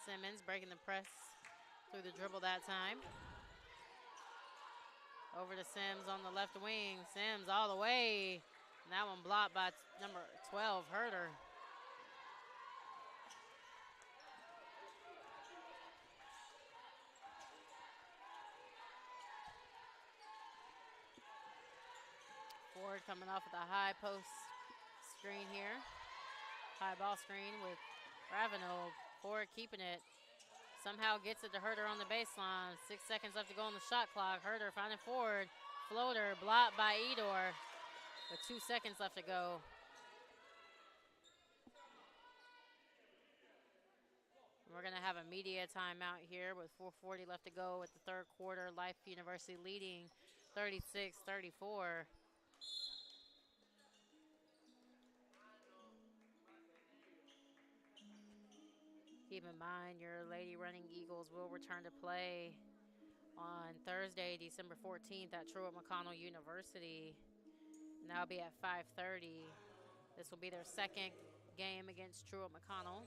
Simmons breaking the press through the dribble that time. Over to Sims on the left wing. Sims all the way. And that one blocked by number 12, Herder. Ford coming off with a high post screen here. High ball screen with Ravenel. Ford keeping it. Somehow gets it to Herder on the baseline. 6 seconds left to go on the shot clock. Herder finding Ford. Floater blocked by Edor with 2 seconds left to go. We're going to have a media timeout here with 4:40 left to go with the third quarter. Life University leading 36-34. Keep in mind your Lady Running Eagles will return to play on Thursday, December 14th at Truett McConnell University. And that'll be at 5:30. This will be their second game against Truett McConnell.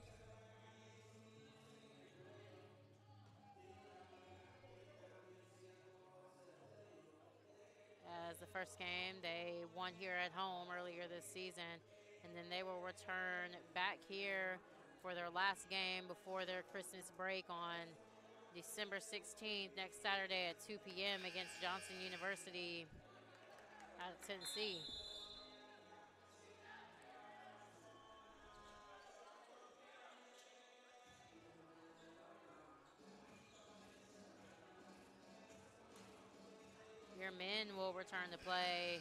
As the first game, they won here at home earlier this season. And then they will return back here for their last game before their Christmas break on December 16th, next Saturday at 2 p.m. against Johnson University out of Tennessee. Your men will return to play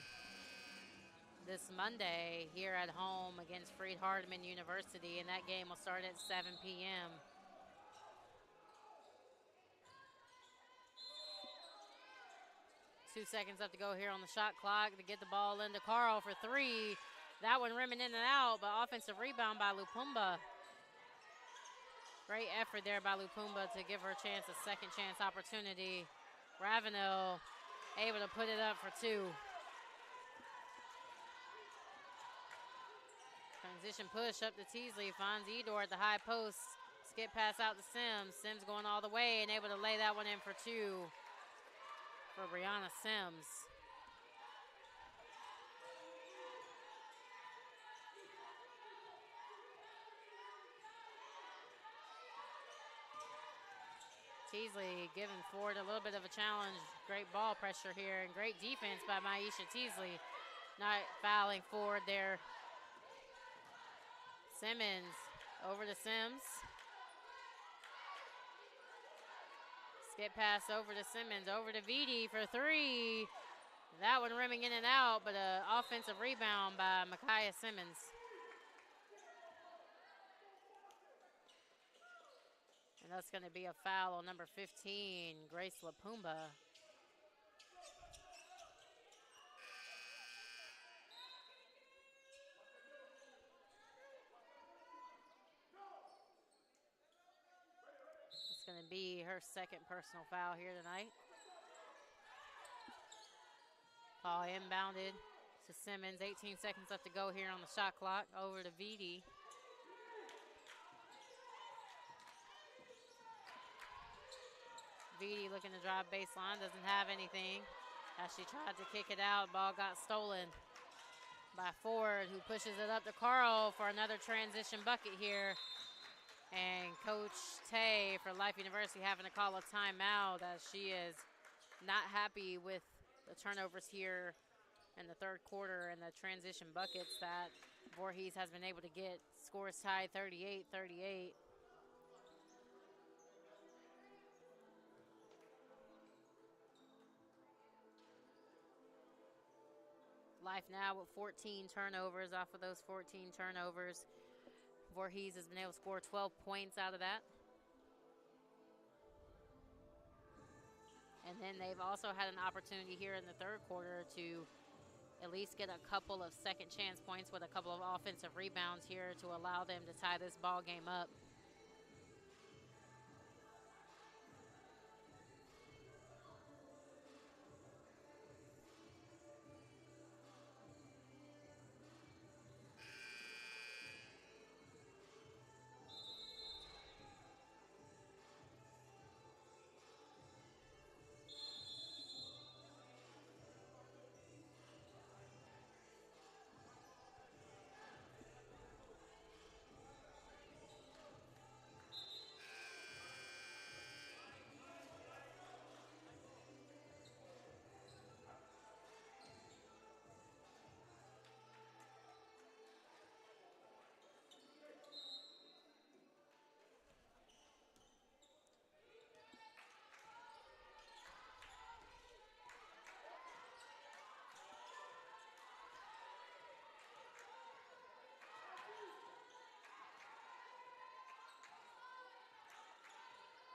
this Monday here at home against Freed-Hardeman University, and that game will start at 7 p.m. 2 seconds left to go here on the shot clock to get the ball into Carl for 3. That one rimming in and out, but offensive rebound by Lupumba. Great effort there by Lupumba to give her a chance, a second chance opportunity. Ravenel able to put it up for 2. Transition push up to Teasley, finds Edor at the high post. Skip pass out to Sims. Sims going all the way and able to lay that one in for 2 for Brianna Sims. Teasley giving Ford a little bit of a challenge. Great ball pressure here and great defense by Maisha Teasley. Not fouling Ford there. Simmons over to Sims. Skip pass over to Simmons, over to Vitti for 3. That one rimming in and out, but an offensive rebound by Micaiah Simmons. And that's going to be a foul on number 15, Grace Lupumba. It's going to be her second personal foul here tonight. Ball inbounded to Simmons. 18 seconds left to go here on the shot clock. Over to Vitti. Vitti looking to drive baseline, doesn't have anything. As she tried to kick it out, ball got stolen by Ford, who pushes it up to Carl for another transition bucket here. And Coach Tay for Life University having to call a timeout as she is not happy with the turnovers here in the third quarter and the transition buckets that Voorhees has been able to get. Scores tied 38-38. Life now with 14 turnovers. Off of those 14 turnovers, Voorhees has been able to score 12 points out of that. And then they've also had an opportunity here in the third quarter to at least get a couple of second chance points with a couple of offensive rebounds here to allow them to tie this ball game up.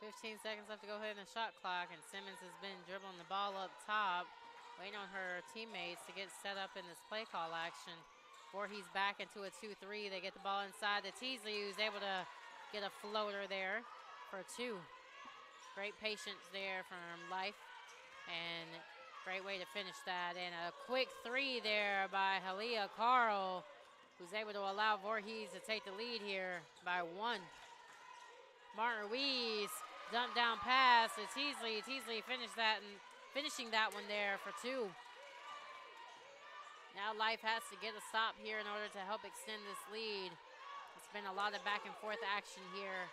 .15 seconds left to go ahead in the shot clock, and Simmons has been dribbling the ball up top, waiting on her teammates to get set up in this play call action. Voorhees back into a 2-3. They get the ball inside to Teasley, who's able to get a floater there for 2. Great patience there from Life, and great way to finish that. And a quick 3 there by Halia Carl, who's able to allow Voorhees to take the lead here by 1. Martin Ruiz dump down pass to Teasley. Teasley finished that and finishing that one there for 2. Now Life has to get a stop here in order to help extend this lead. It's been a lot of back and forth action here.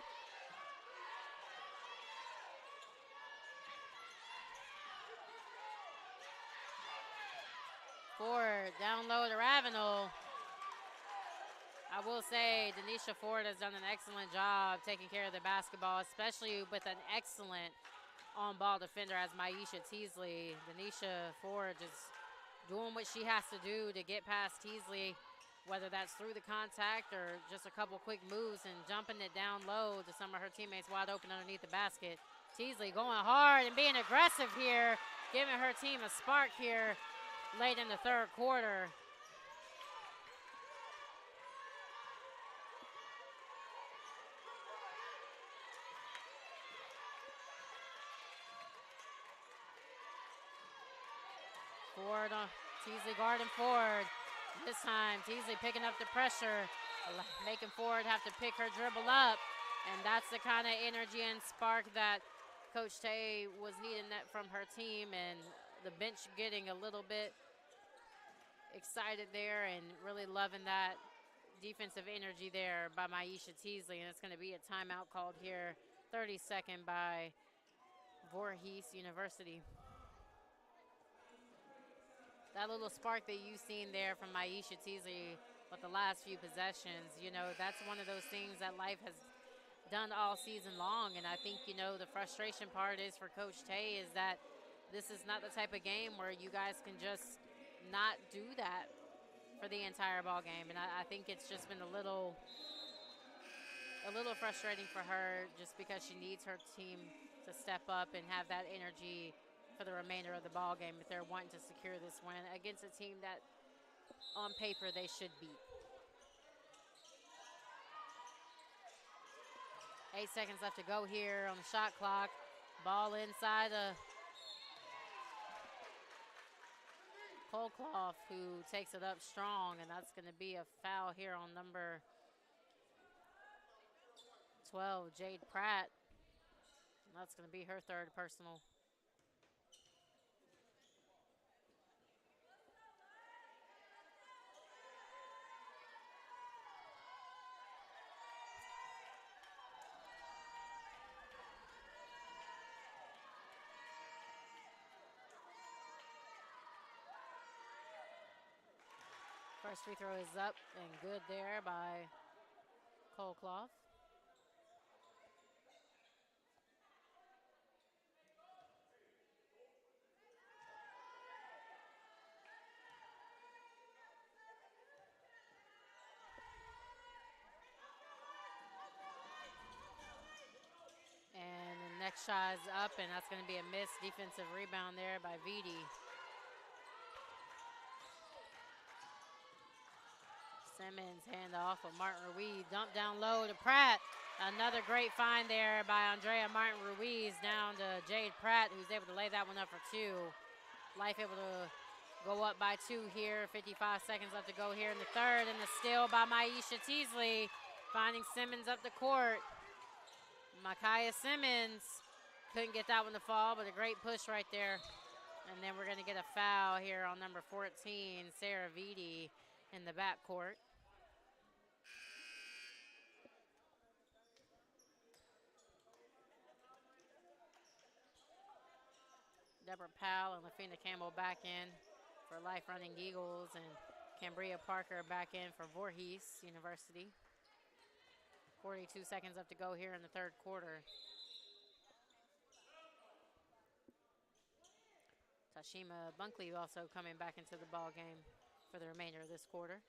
Ford down low to Ravenel. I will say Denisha Ford has done an excellent job taking care of the basketball, especially with an excellent on-ball defender as Maisha Teasley. Denisha Ford just doing what she has to do to get past Teasley, whether that's through the contact or just a couple quick moves and jumping it down low to some of her teammates wide open underneath the basket. Teasley going hard and being aggressive here giving her team a spark here late in the third quarter. Ford, Teasley guarding Ford. This time, Teasley picking up the pressure, making Ford have to pick her dribble up. And that's the kind of energy and spark that Coach Tay was needing that from her team, and the bench getting a little bit excited there and really loving that defensive energy there by Maisha Teasley. And it's going to be a timeout called here, 32nd by Voorhees University. That little spark that you've seen there from Maisha Teasley with the last few possessions, you know, that's one of those things that life has done all season long. And I think, you know, the frustration part is for Coach Tay is that this is not the type of game where you guys can just not do that for the entire ball game. And I think it's just been a little frustrating for her just because she needs her team to step up and have that energy for the remainder of the ball game if they're wanting to secure this win against a team that on paper they should beat. 8 seconds left to go here on the shot clock. Ball inside Colclough, who takes it up strong, and that's going to be a foul here on number 12, Jade Pratt. That's going to be her third personal. First free throw is up and good there by Colclough. And the next shot is up, and that's going to be a missed defensive rebound there by Vitti. Simmons handoff with Martin Ruiz. Dump down low to Pratt. Another great find there by Andrea Martin Ruiz down to Jade Pratt, who's able to lay that one up for two. Life able to go up by two here. 55 seconds left to go here in the third. And the steal by Maisha Teasley, finding Simmons up the court. Micaiah Simmons couldn't get that one to fall, but a great push right there. And then we're going to get a foul here on number 14, Sarah Vitti, in the backcourt. Deborah Powell and LaFina Campbell back in for Life Running Eagles, and Cambria Parker back in for Voorhees University. 42 seconds left to go here in the third quarter. Tashima Bunkley also coming back into the ball game for the remainder of this quarter.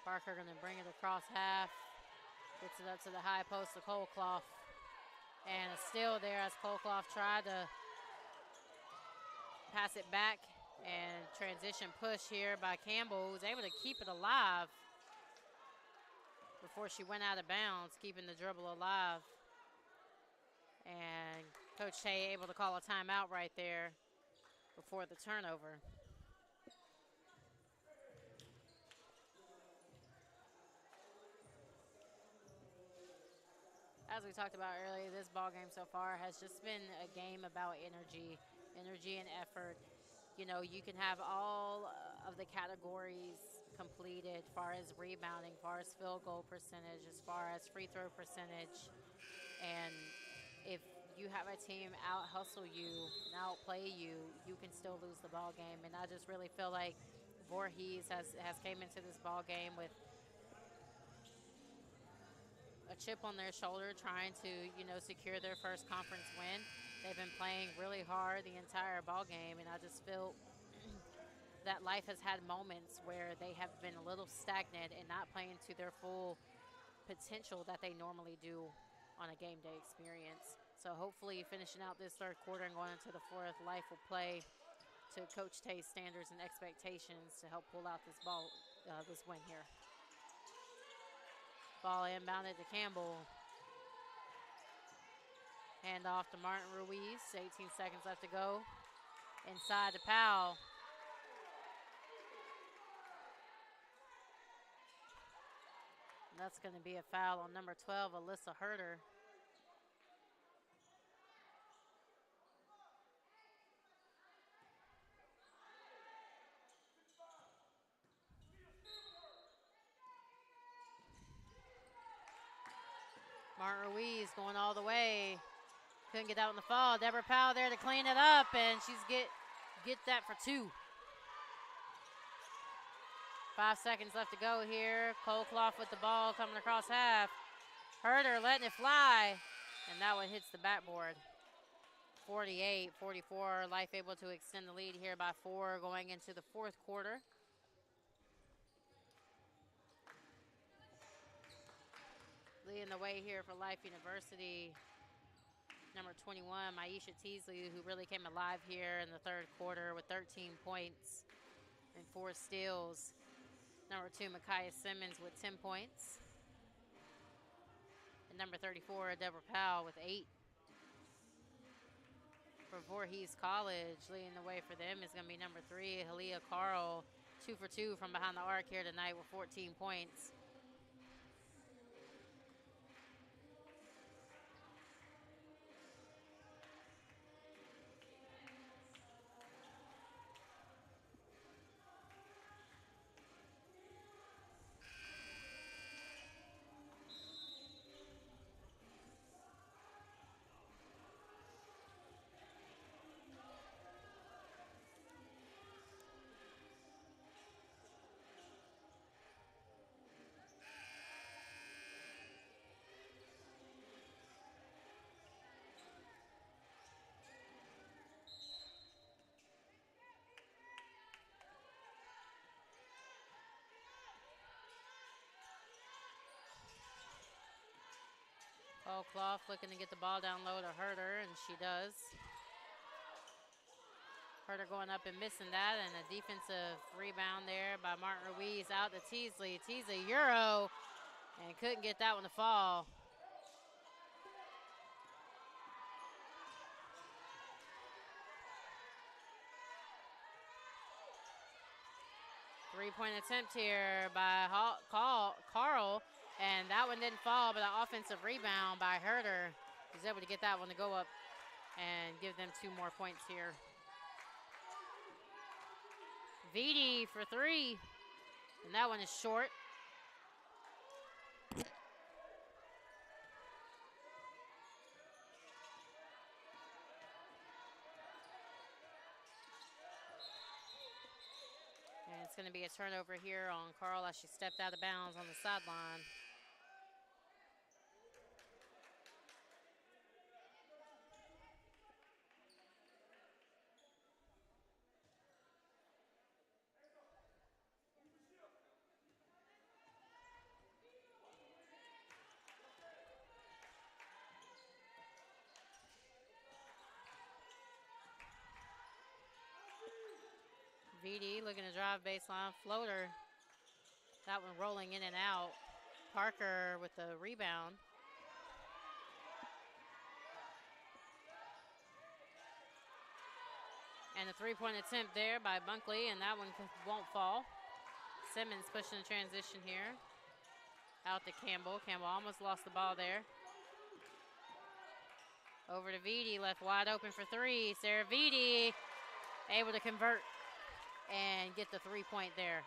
Parker going to bring it across half. Gets it up to the high post of Colclough. And a steal there as Colclough tried to pass it back. And transition push here by Campbell, who's able to keep it alive before she went out of bounds, keeping the dribble alive. And Coach Tay able to call a timeout right there before the turnover. As we talked about earlier, this ball game so far has just been a game about energy and effort. You know, you can have all of the categories completed as far as rebounding, as far as field goal percentage, as far as free throw percentage. And if you have a team out hustle you and outplay you, you can still lose the ball game. And I just really feel like Voorhees has came into this ball game with a chip on their shoulder, trying to, you know, secure their first conference win. They've been playing really hard the entire ball game, and I just feel that Life has had moments where they have been a little stagnant and not playing to their full potential that they normally do on a game day experience. So hopefully finishing out this third quarter and going into the fourth, Life will play to Coach Tay's standards and expectations to help pull out this this win here. Ball inbounded to Campbell. Hand off to Martin Ruiz. 18 seconds left to go. Inside to Powell. And that's going to be a foul on number 12, Alyssa Herter. Martin Ruiz going all the way. Couldn't get out in the fall. Deborah Powell there to clean it up, and she's get that for 2. 5 seconds left to go here. Cole with the ball coming across half. Herter letting it fly, and that one hits the backboard. 48-44, Life able to extend the lead here by 4 going into the fourth quarter. Leading the way here for Life University, number 21, Maisha Teasley, who really came alive here in the third quarter with 13 points and 4 steals. Number 2, Micaiah Simmons with 10 points. And number 34, Deborah Powell with 8. For Voorhees College, leading the way for them is going to be number 3, Halia Carl, 2 for 2 from behind the arc here tonight with 14 points. Clough looking to get the ball down low to Herter, and she does. Herter going up and missing that, and a defensive rebound there by Martin Ruiz out to Teasley. Teasley, Euro, and couldn't get that one to fall. Three-point attempt here by Carl, and that one didn't fall, but an offensive rebound by Herter. He's able to get that one to go up and give them 2 more points here. Vitti for 3, and that one is short. And it's going to be a turnover here on Carl as she stepped out of bounds on the sideline. VD looking to drive baseline floater. That one rolling in and out. Parker with the rebound. And a 3-point attempt there by Bunkley, and that one won't fall. Simmons pushing the transition here. Out to Campbell. Campbell almost lost the ball there. Over to Vitti, left wide open for 3. Sarah Vitti able to convert and get the 3-point there.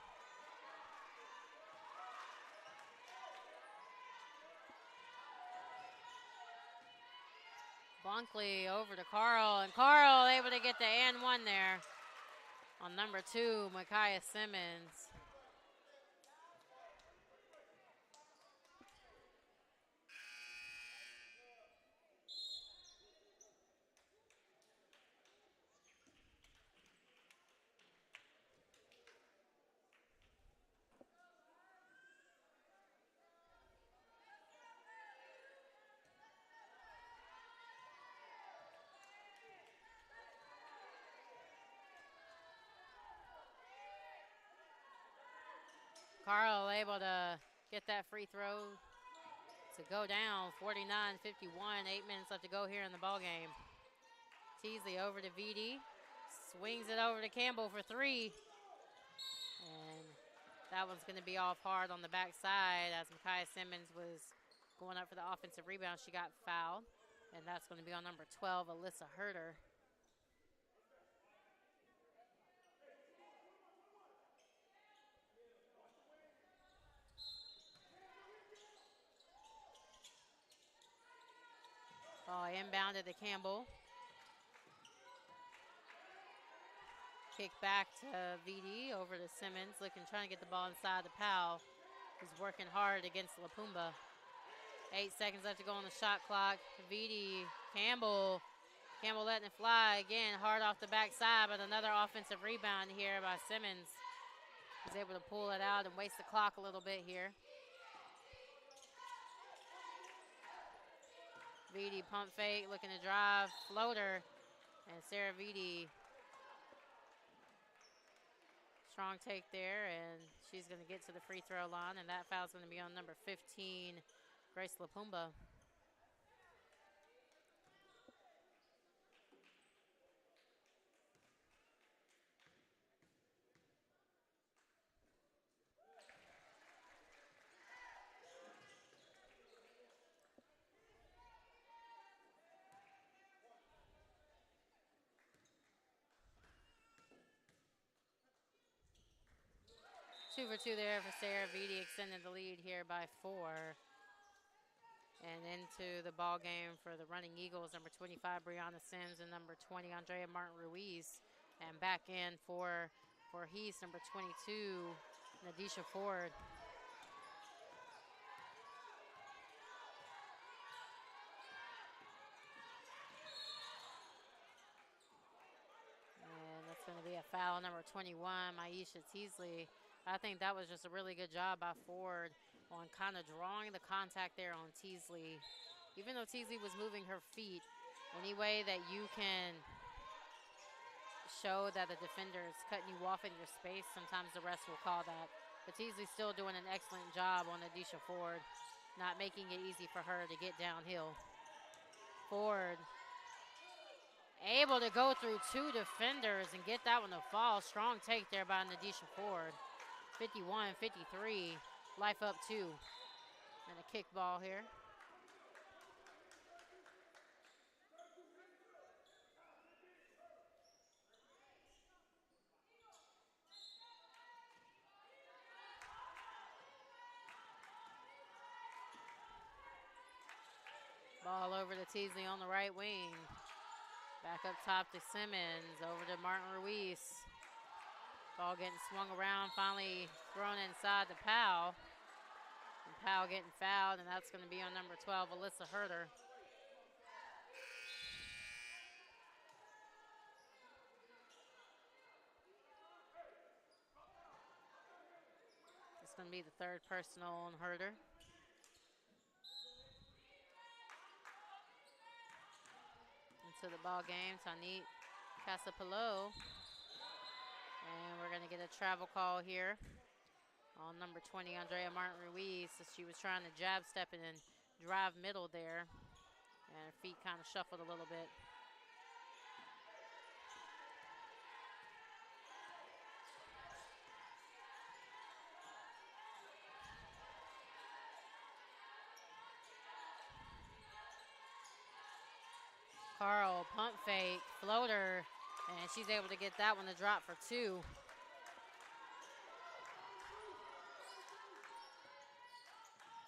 Bunkley over to Carl, and Carl able to get the and 1 there on number 2, Micaiah Simmons. Carl able to get that free throw to go down 49-51. 8 minutes left to go here in the ball game. Teasley over to VD. Swings it over to Campbell for three. And that one's going to be off hard on the backside as Micaiah Simmons was going up for the offensive rebound. She got fouled. And that's going to be on number 12, Alyssa Herter. Ball inbounded to Campbell. Kick back to VD over to Simmons, trying to get the ball inside to Powell, who's working hard against Lapumba. 8 seconds left to go on the shot clock. VD, Campbell letting it fly again, hard off the backside, but another offensive rebound here by Simmons. He's able to pull it out and waste the clock a little bit here. VD pump fake, looking to drive, floater, and Sarah VD. Strong take there, and she's going to get to the free throw line, and that foul's going to be on number 15, Grace Lapumba. Two for two there for Sarah VD, extended the lead here by 4. And into the ball game for the running Eagles, number 25, Brianna Sims, and number 20, Andrea Martin Ruiz. And back in for Voorhees, number 22, Nadisha Ford. And that's going to be a foul, number 21, Maisha Teasley. I think that was just a really good job by Ford on kind of drawing the contact there on Teasley. Even though Teasley was moving her feet, any way that you can show that the defender is cutting you off in your space, sometimes the refs will call that. But Teasley's still doing an excellent job on Adisha Ford, not making it easy for her to get downhill. Ford able to go through 2 defenders and get that one to fall. Strong take there by Nadisha Ford. 51-53, life up 2. And a kick ball here. Ball over to Teasley on the right wing. Back up top to Simmons, over to Martin Ruiz. Ball getting swung around, finally thrown inside to Powell. And Powell getting fouled, and that's going to be on number 12, Alyssa Herter. It's going to be the 3rd personal on Herter. Into the ball game, Tanit Casapalo. And we're going to get a travel call here on number 20, Andrea Martin Ruiz. So she was trying to jab step and drive middle there. And her feet kind of shuffled a little bit. Carl, pump fake, floater, and she's able to get that one to drop for 2.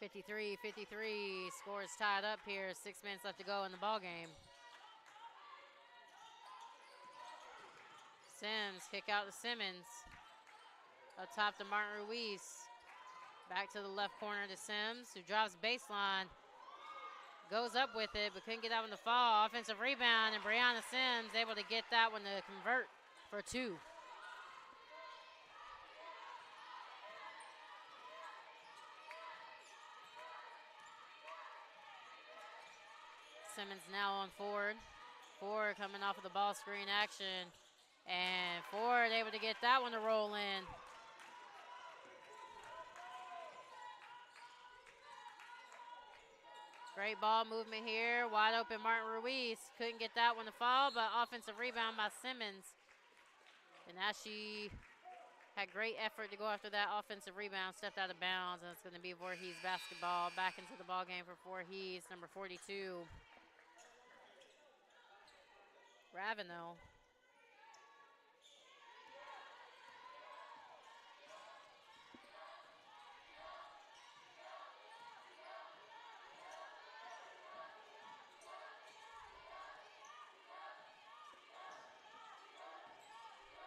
(53-53), score is tied up here. 6 minutes left to go in the ball game. Sims, kick out to Simmons. Up top to Martin Ruiz. Back to the left corner to Sims, who drives baseline. Goes up with it, but couldn't get that one to fall. Offensive rebound, and Brianna Sims able to get that one to convert for 2. Simmons now on Ford. Ford coming off of the ball screen action. And Ford able to get that one to roll in. Great ball movement here. Wide open Martin Ruiz. Couldn't get that one to fall, but offensive rebound by Simmons. And as she had great effort to go after that offensive rebound, stepped out of bounds, and it's going to be Voorhees basketball. Back into the ball game for Voorhees, number 42. Ravenel.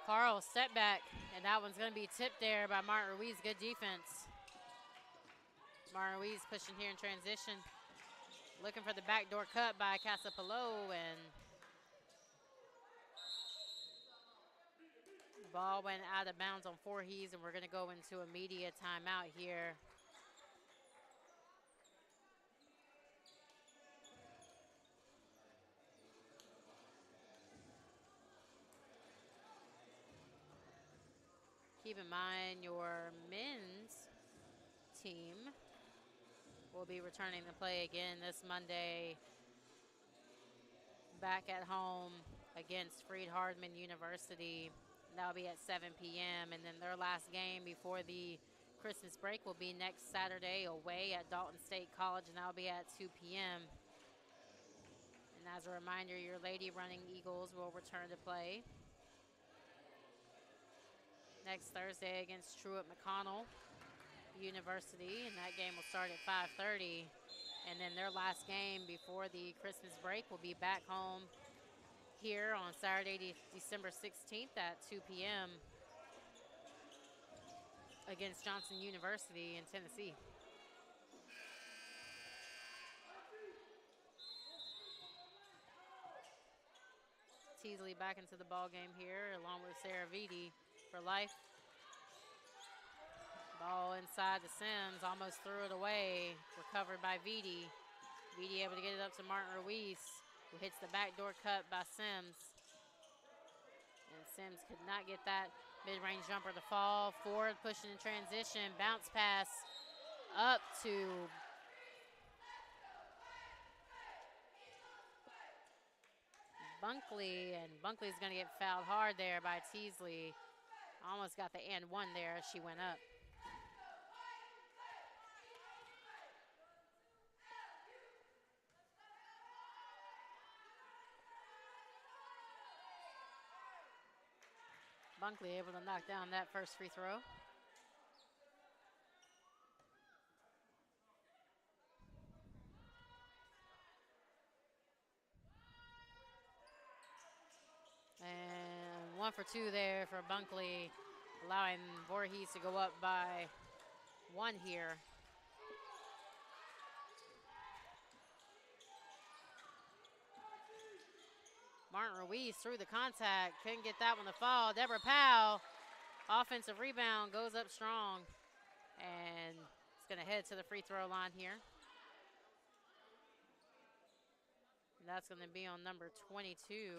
Carl, step back, and that one's going to be tipped there by Martin Ruiz. Good defense. Martin Ruiz pushing here in transition. Looking for the backdoor cut by Casapalo, and the ball went out of bounds on Voorhees, and we're going to go into a media timeout here. Keep in mind your men's team will be returning to play again this Monday back at home against Freed-Hardeman University. That'll be at 7 p.m. And then their last game before the Christmas break will be next Saturday away at Dalton State College, and that'll be at 2 p.m. And as a reminder, your Lady Running Eagles will return to play next Thursday against Truett McConnell University, and that game will start at 5:30. And then their last game before the Christmas break will be back home here on Saturday, December 16th at 2 p.m. against Johnson University in Tennessee. Teasley back into the ball game here along with Sarah Vitti for life. Ball inside to Sims, almost threw it away, recovered by Vitti. Vitti able to get it up to Martin Ruiz, who hits the backdoor cut by Sims. And Sims could not get that mid-range jumper to fall. Ford pushing in transition, bounce pass up to Bunkley, and Bunkley's gonna get fouled hard there by Teasley. Almost got the and one there as she went up. Bunkley able to knock down that first free throw. And 1 for 2 there for Bunkley, allowing Voorhees to go up by 1 here. Martin Ruiz through the contact, couldn't get that one to fall. Deborah Powell, offensive rebound, goes up strong, and it's gonna head to the free throw line here. And that's gonna be on number 22,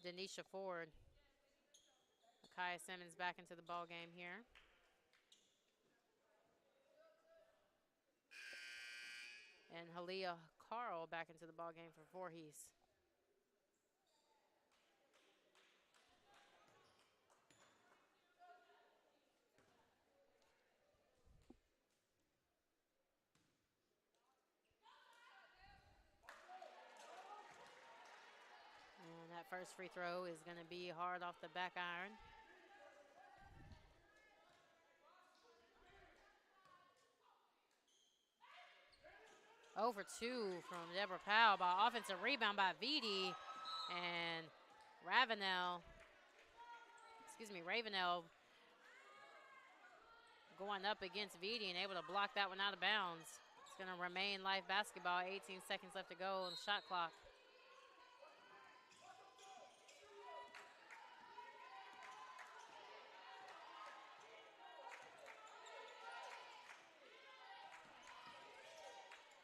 Denisha Ford. Kaya Simmons back into the ball game here. And Halia Carl back into the ball game for Voorhees. And that first free throw is going to be hard off the back iron. Over 2 from Deborah Powell by offensive rebound by Vitti, and Ravenel going up against Vitti and able to block that one out of bounds. It's going to remain live basketball, 18 seconds left to go on the shot clock.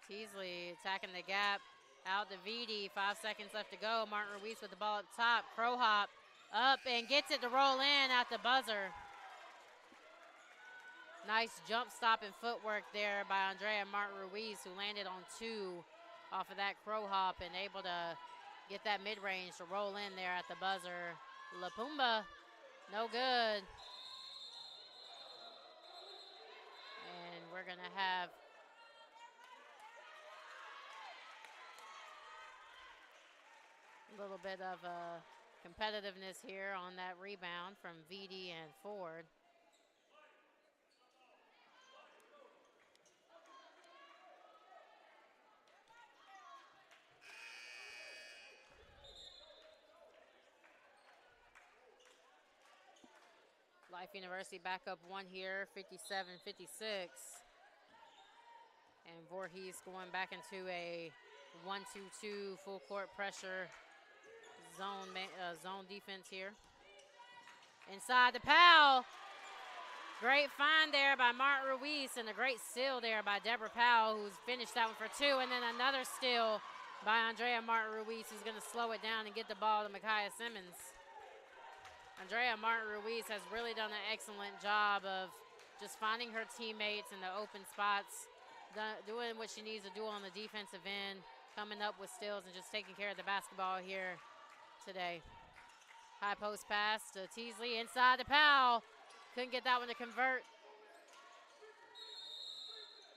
Teasley attacking the gap, out to Vitti, 5 seconds left to go. Martin Ruiz with the ball up top, crow hop up and gets it to roll in at the buzzer. Nice jump stop and footwork there by Andrea Martin Ruiz, who landed on 2 off of that crow hop and able to get that mid-range to roll in there at the buzzer. Lapumba, no good. And we're going to have a little bit of competitiveness here on that rebound from VD and Ford. Life University back up 1 here, 57-56. And Voorhees going back into a 1-2-2 full court pressure zone defense here. Inside the Powell. Great find there by Martin Ruiz and a great steal there by Deborah Powell, who's finished that one for 2. And then another steal by Andrea Martin Ruiz, who's going to slow it down and get the ball to Micaiah Simmons. Andrea Martin Ruiz has really done an excellent job of just finding her teammates in the open spots, doing what she needs to do on the defensive end, coming up with steals and just taking care of the basketball here today. High post pass to Teasley inside the Powell. Couldn't get that one to convert.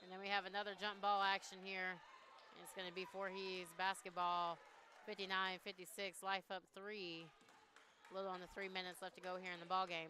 And then we have another jump ball action here. And it's going to be Voorhees basketball, 59-56, Life up 3. A little under 3 minutes left to go here in the ball game.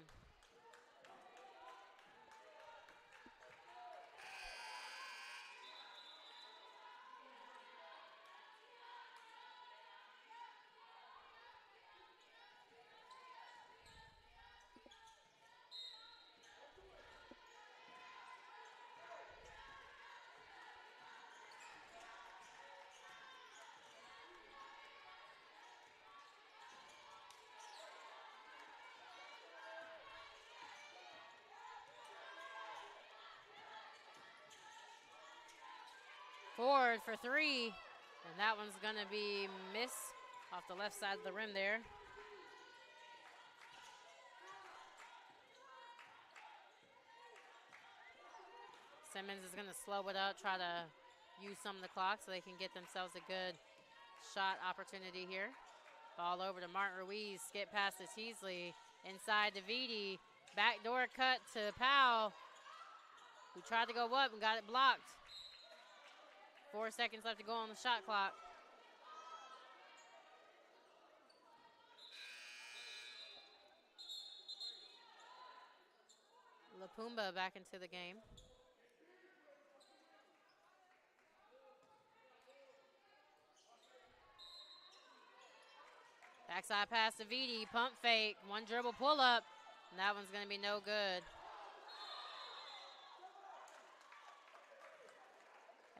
Ford for 3, and that one's going to be miss off the left side of the rim there. Simmons is going to slow it up, try to use some of the clock so they can get themselves a good shot opportunity here. Ball over to Martin Ruiz, skip past to Teasley, inside to Vitti. Backdoor cut to Powell, who tried to go up and got it blocked. 4 seconds left to go on the shot clock. Lapumba back into the game. Backside pass to Vitti, pump fake, 1 dribble pull up, and that one's going to be no good.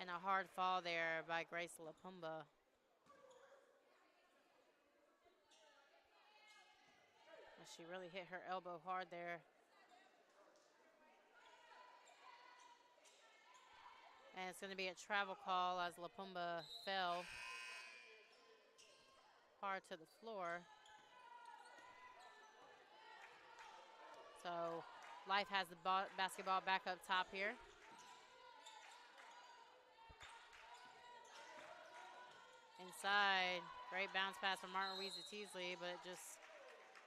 And a hard fall there by Grace Lapumba. She really hit her elbow hard there. And it's going to be a travel call as Lapumba fell hard to the floor. So Life has the basketball back up top here. Inside, great bounce pass from Martin Ruiz to Teasley, but it just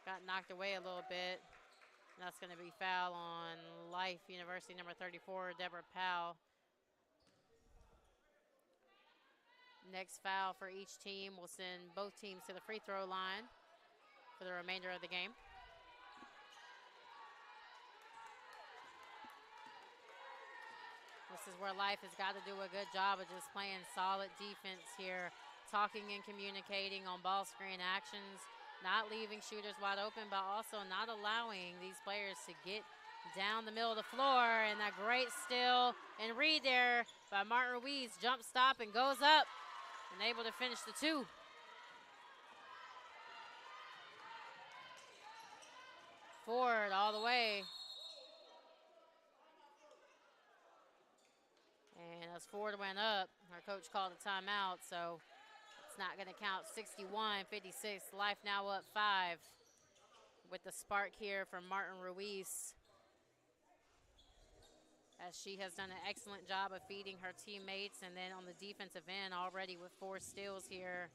got knocked away a little bit. And that's going to be foul on Life University number 34, Deborah Powell. Next foul for each team will send both teams to the free throw line for the remainder of the game. This is where Life has got to do a good job of just playing solid defense here, talking and communicating on ball screen actions, not leaving shooters wide open, but also not allowing these players to get down the middle of the floor. And that great steal and read there by Martin Ruiz, jump stop and goes up and able to finish the 2. Ford all the way. And as Ford went up, our coach called a timeout, so it's not going to count. 61-56, Life now up 5 with the spark here from Martin Ruiz. as she has done an excellent job of feeding her teammates. And then on the defensive end, already with 4 steals here.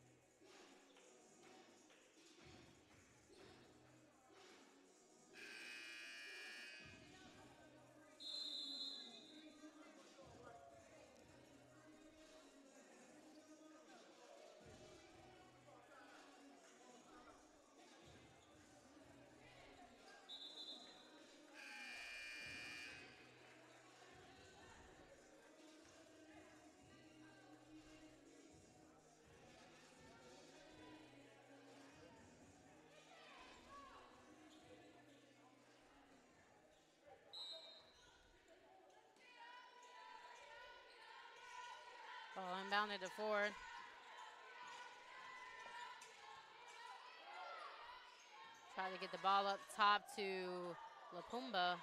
Ball inbounded to Ford. Try to get the ball up top to Lapumba.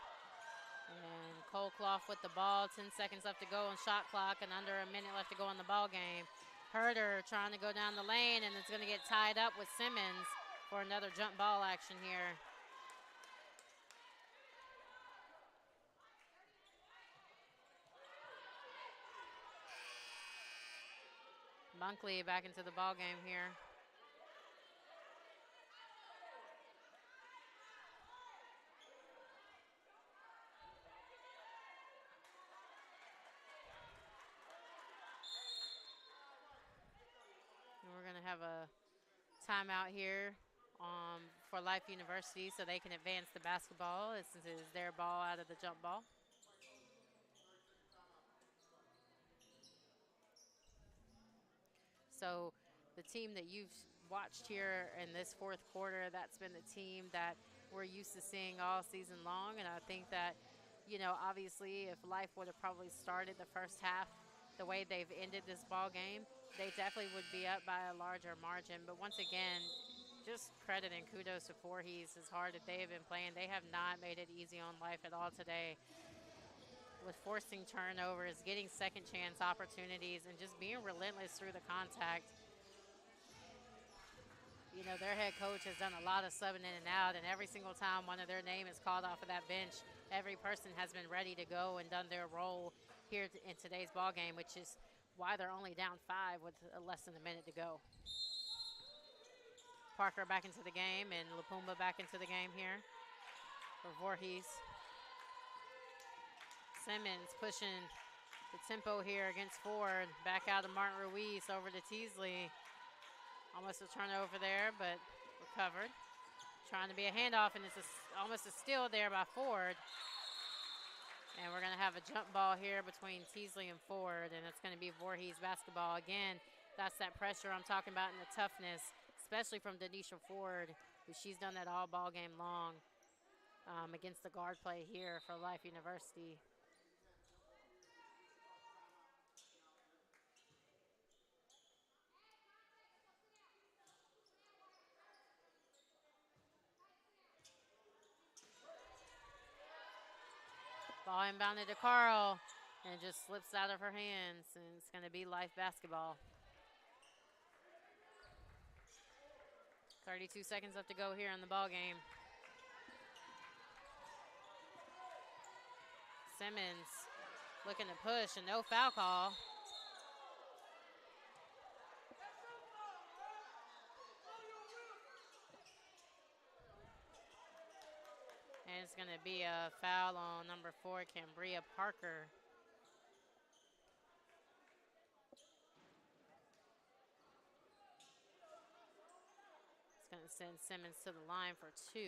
And Colclough with the ball. 10 seconds left to go on shot clock and under a minute left to go in the ball game. Herder trying to go down the lane, and it's going to get tied up with Simmons for another jump ball action here. Bunkley back into the ball game here. And we're going to have a timeout here for Life University so they can advance the basketball since it is their ball out of the jump ball. So the team that you've watched here in this fourth quarter, that's been the team that we're used to seeing all season long. And I think that, you know, obviously if Life would have probably started the first half the way they've ended this ball game, they definitely would be up by a larger margin. But once again, just credit and kudos to Voorhees as hard that they have been playing. They have not made it easy on Life at all today, with forcing turnovers, getting second chance opportunities, and just being relentless through the contact. You know, their head coach has done a lot of subbing in and out, and every single time one of their name is called off of that bench, every person has been ready to go and done their role here in today's ball game, which is why they're only down 5 with less than a minute to go. Parker back into the game, and Lapumba back into the game here for Voorhees. Simmons pushing the tempo here against Ford. Back out of Martin Ruiz over to Teasley. Almost a turnover there, but recovered. Trying to be a handoff, and it's almost a steal there by Ford. And we're going to have a jump ball here between Teasley and Ford, and it's going to be Voorhees basketball. Again, that's that pressure I'm talking about and the toughness, especially from Denisha Ford, who she's done that all ball game long against the guard play here for Life University. Ball inbounded to Carl, and it just slips out of her hands, and it's going to be Life basketball. 32 seconds left to go here in the ball game. Simmons looking to push, and no foul call. And it's going to be a foul on number 4, Cambria Parker. It's going to send Simmons to the line for 2.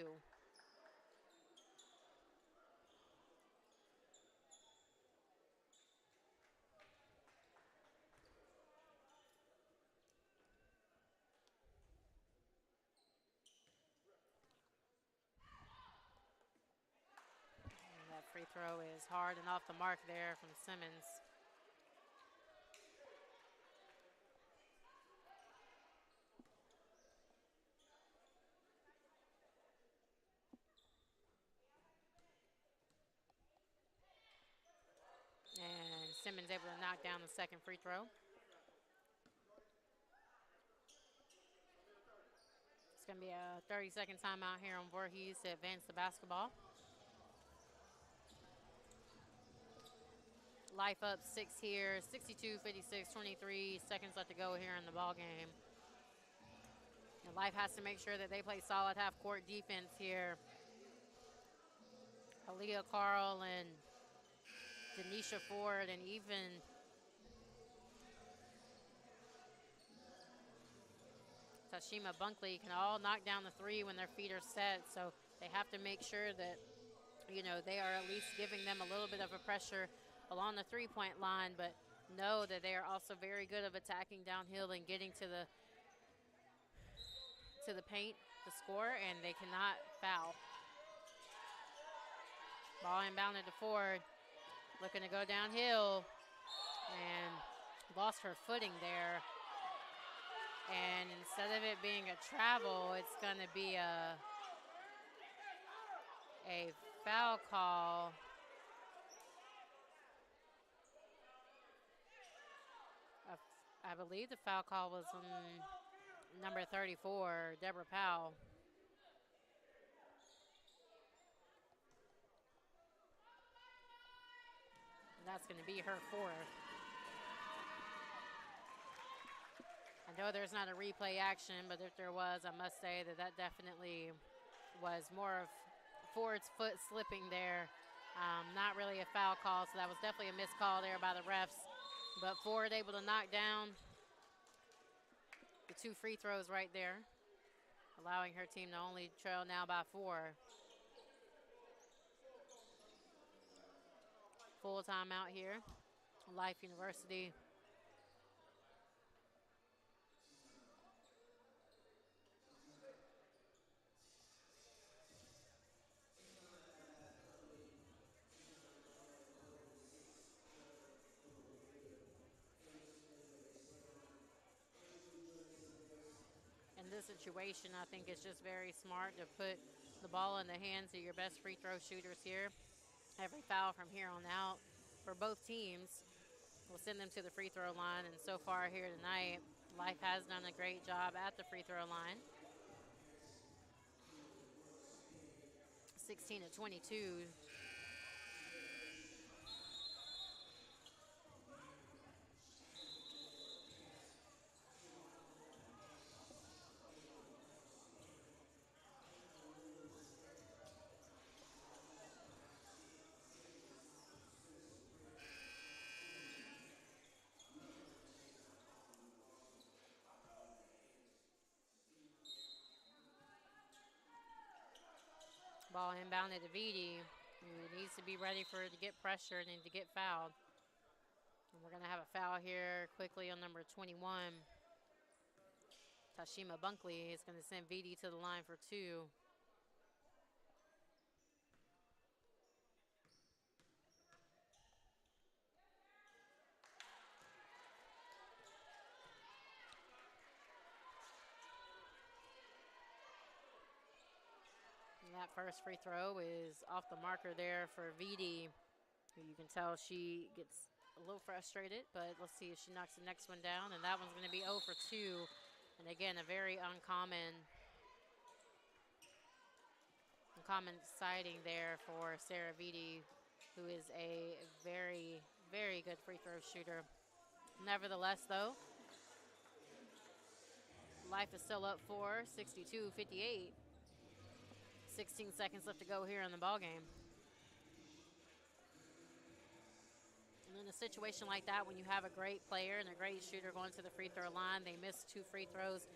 And that free throw is hard and off the mark there from Simmons. And Simmons able to knock down the second free throw. It's going to be a 30-second timeout here on Voorhees to advance the basketball. Life up 6 here, 62-56, 23 seconds left to go here in the ball game. And Life has to make sure that they play solid half-court defense here. Aaliyah Carl and Denisha Ford and even Tashima Bunkley can all knock down the three when their feet are set. So they have to make sure that, you know, they are at least giving them a little bit of a pressure along the three-point line, but know that they are also very good of attacking downhill and getting to the paint to score, and they cannot foul. Ball inbounded to Ford, looking to go downhill, and lost her footing there. And instead of it being a travel, it's going to be a foul call. I believe the foul call was on number 34, Deborah Powell. That's going to be her fourth. I know there's not a replay action, but if there was, I must say that that definitely was more of Ford's foot slipping there. Not really a foul call, so that was definitely a missed call there by the refs. But Ford able to knock down the 2 free throws right there, allowing her team to only trail now by 4. Full timeout here, Life University. In this situation, I think it's just very smart to put the ball in the hands of your best free throw shooters here. Every foul from here on out for both teams will send them to the free throw line, and so far here tonight, Life has done a great job at the free throw line. 16-22. Ball inbounded to Vitti, who needs to be ready to get pressured and to get fouled. And we're going to have a foul here quickly on number 21. Tashima Bunkley is going to send Vitti to the line for 2. And that first free throw is off the marker there for Vitti. You can tell she gets a little frustrated, but let's see if she knocks the next one down. And that one's going to be 0 for 2. And again, a very uncommon sighting there for Sarah Vitti, who is a very, very good free throw shooter. Nevertheless, though, Life is still up 4, 62-58. 16 seconds left to go here in the ball game. And in a situation like that, when you have a great player and a great shooter going to the free throw line, they miss 2 free throws.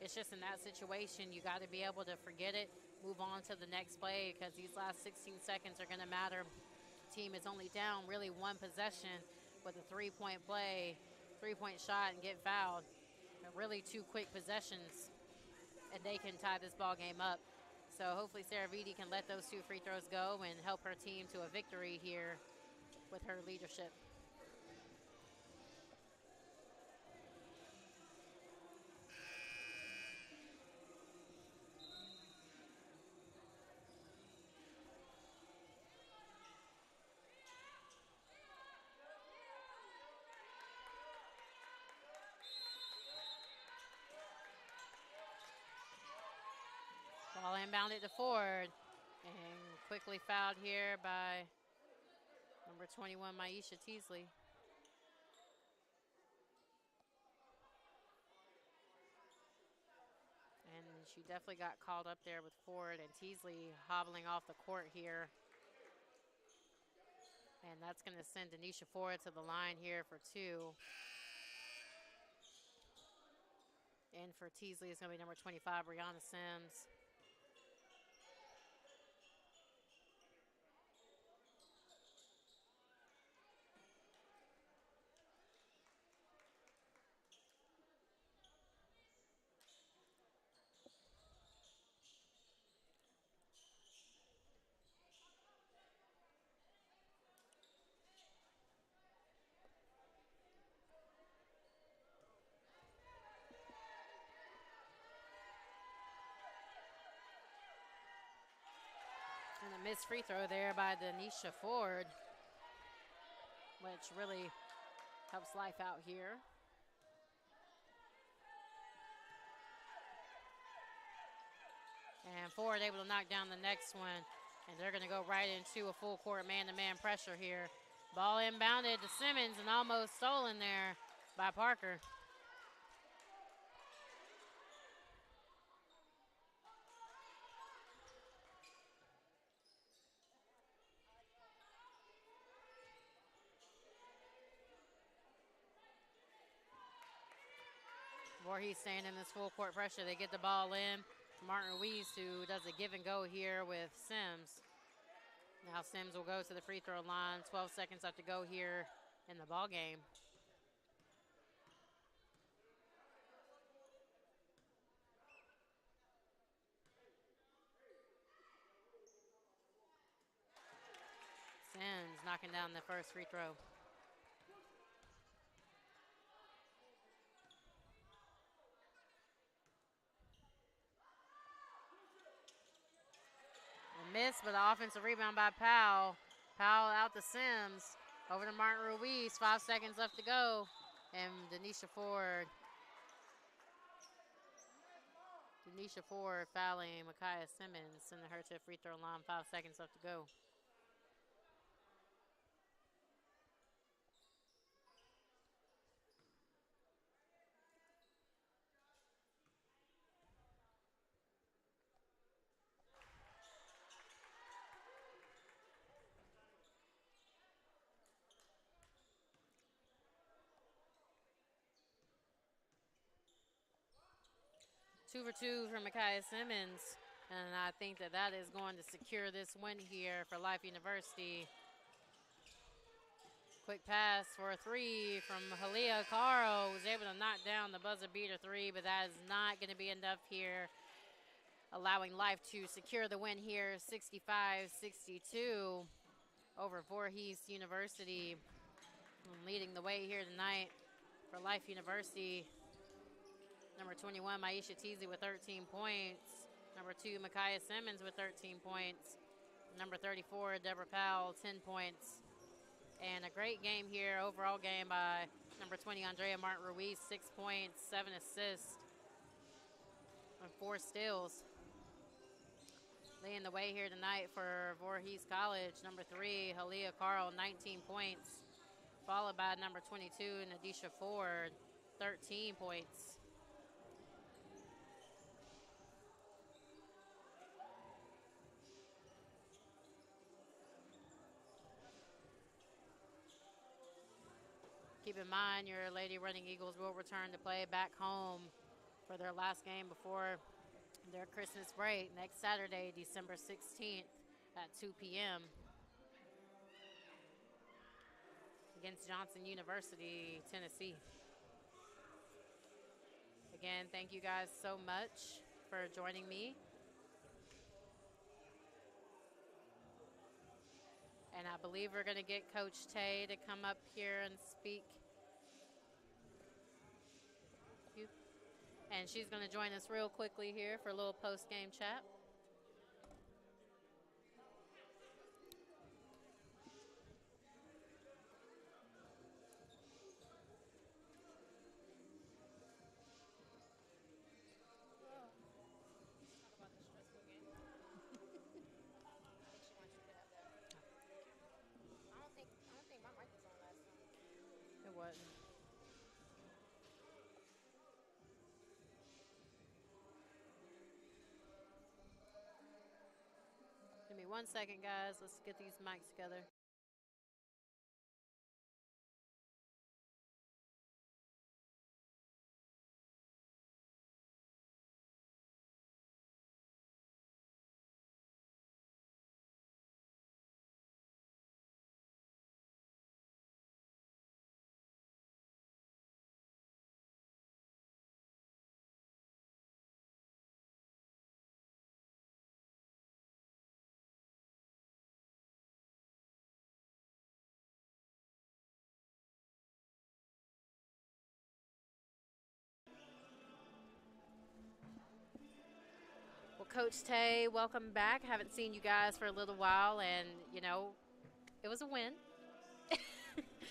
It's just in that situation, you got to be able to forget it, move on to the next play, because these last 16 seconds are going to matter. Team is only down really 1 possession with a 3-point play, 3-point shot, and get fouled. Really 2 quick possessions, and they can tie this ball game up. So hopefully Sarah Vitti can let those 2 free throws go and help her team to a victory here with her leadership. Ball inbounded to Ford, and quickly fouled here by Number 21, Maisha Teasley. And she definitely got called up there with Ford, and Teasley hobbling off the court here. And that's going to send Denisha Ford to the line here for 2. And for Teasley, it's going to be number 25, Brianna Sims. And a missed free throw there by Denisha Ford, which really helps life out here. And Ford able to knock down the next one. And they're going to go right into a full court man-to-man pressure here. Ball inbounded to Simmons and almost stolen there by Parker. Voorhees staying in this full court pressure. They get the ball in. Martin Ruiz, who does a give and go here with Sims. Now Sims will go to the free throw line. 12 seconds left to go here in the ball game. Sims knocking down the first free throw. Miss, but the offensive rebound by Powell. Powell out to Sims. Over to Martin Ruiz. 5 seconds left to go. And Denisha Ford fouling Micaiah Simmons, sending her to the free throw line. 5 seconds left to go. Two for two from Micaiah Simmons. And I think that is going to secure this win here for Life University. Quick pass for a 3 from Halia Caro, who's able to knock down the buzzer beater 3, but that is not going to be enough here, allowing Life to secure the win here, 65-62 over Voorhees University. And leading the way here tonight for Life University, number 21, Maisha Teasley with 13 points. Number 2, Micaiah Simmons with 13 points. Number 34, Deborah Powell, 10 points. And a great game here, overall game by number 20, Andrea Martin Ruiz, 6 points, 7 assists, and 4 steals. Leading the way here tonight for Voorhees College, number 3, Halia Carl, 19 points, followed by number 22, Nadisha Ford, 13 points. Keep in mind, your Lady Running Eagles will return to play back home for their last game before their Christmas break next Saturday, December 16th at 2 p.m. against Johnson University, Tennessee. Again, thank you guys so much for joining me. And I believe we're going to get Coach Tay to come up here and speak. And she's going to join us real quickly here for a little post-game chat. 1 second, guys. Let's get these mics together. Well, Coach Tay, welcome back. Haven't seen you guys for a little while, and, it was a win.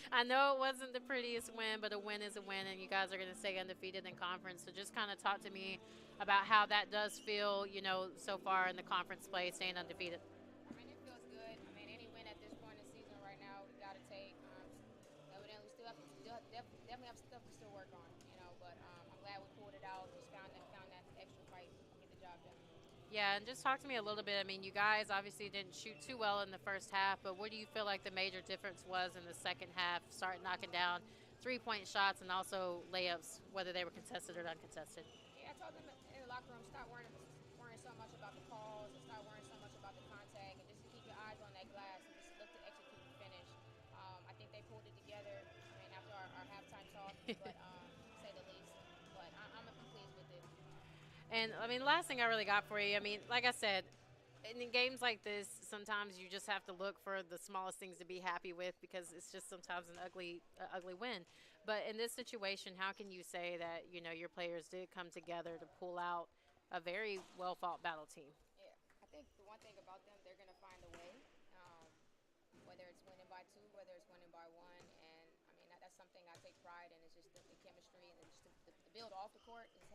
I know it wasn't the prettiest win, but a win is a win, and you guys are going to stay undefeated in conference. So just kind of talk to me about how that does feel, so far in the conference play, staying undefeated. I mean, it feels good. I mean, any win at this point in the season right now, we got to take. Evidently, we definitely have stuff to still work on, But I'm glad we pulled it out. Just found that extra fight to get the job done. Yeah, and just talk to me a little bit. I mean, you guys obviously didn't shoot too well in the first half, but what do you feel like the major difference was in the second half? Start knocking down 3-point shots and also layups, whether they were contested or uncontested. Yeah, I told them in the locker room, stop worrying so much about the calls, and stop worrying so much about the contact, and just to keep your eyes on that glass and just look to execute and finish. I think they pulled it together. I mean, after our halftime talk, but to say the least. But I'm pleased with it. And I mean, last thing I really got for you, I mean, like I said, in games like this, sometimes you just have to look for the smallest things to be happy with because it's just sometimes an ugly win. But in this situation, how can you say that your players did come together to pull out a very well fought battle team? Yeah, I think the one thing about them, they're going to find a way. Whether it's winning by two, whether it's winning by one, and I mean that's something I take pride in. Is just the chemistry and just the build off the court is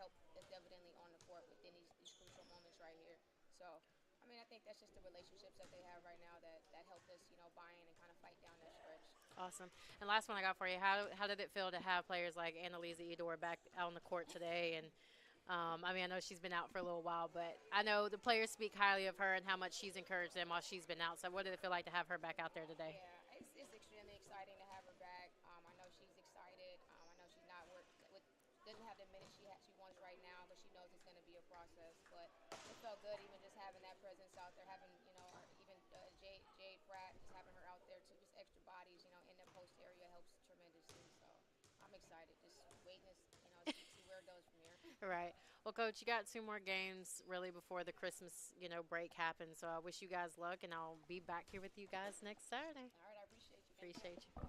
evidently on the court within these crucial moments right here. So I mean I think that's just the relationships that they have right now that helped us buy in and kind of fight down that stretch. Awesome. And last one I got for you, how did it feel to have players like Annalisa Edor back out on the court today? And I mean, I know she's been out for a little while, but I know the players speak highly of her and how much she's encouraged them while she's been out. So, what did it feel like to have her back out there today? Yeah, it's extremely exciting to have her back. I know she's excited. I know she's not doesn't have the minutes she wants right now, but she knows it's going to be a process. But it felt good even just having that presence out there, having even Jade Pratt, just having her out there too, just extra bodies, in the post area helps tremendously. So I'm excited, just waiting to see where it goes from here. Right. Well, Coach, you got 2 more games really before the Christmas, break happens. So I wish you guys luck, and I'll be back here with you guys next Saturday. All right, I appreciate you. Appreciate you.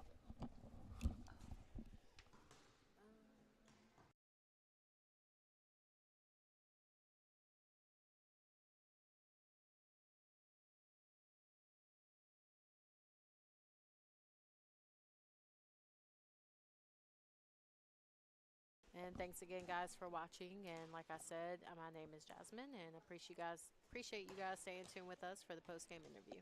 And thanks again, guys, for watching. And like I said, my name is Jasmine, and appreciate you guys staying tuned with us for the post game interview.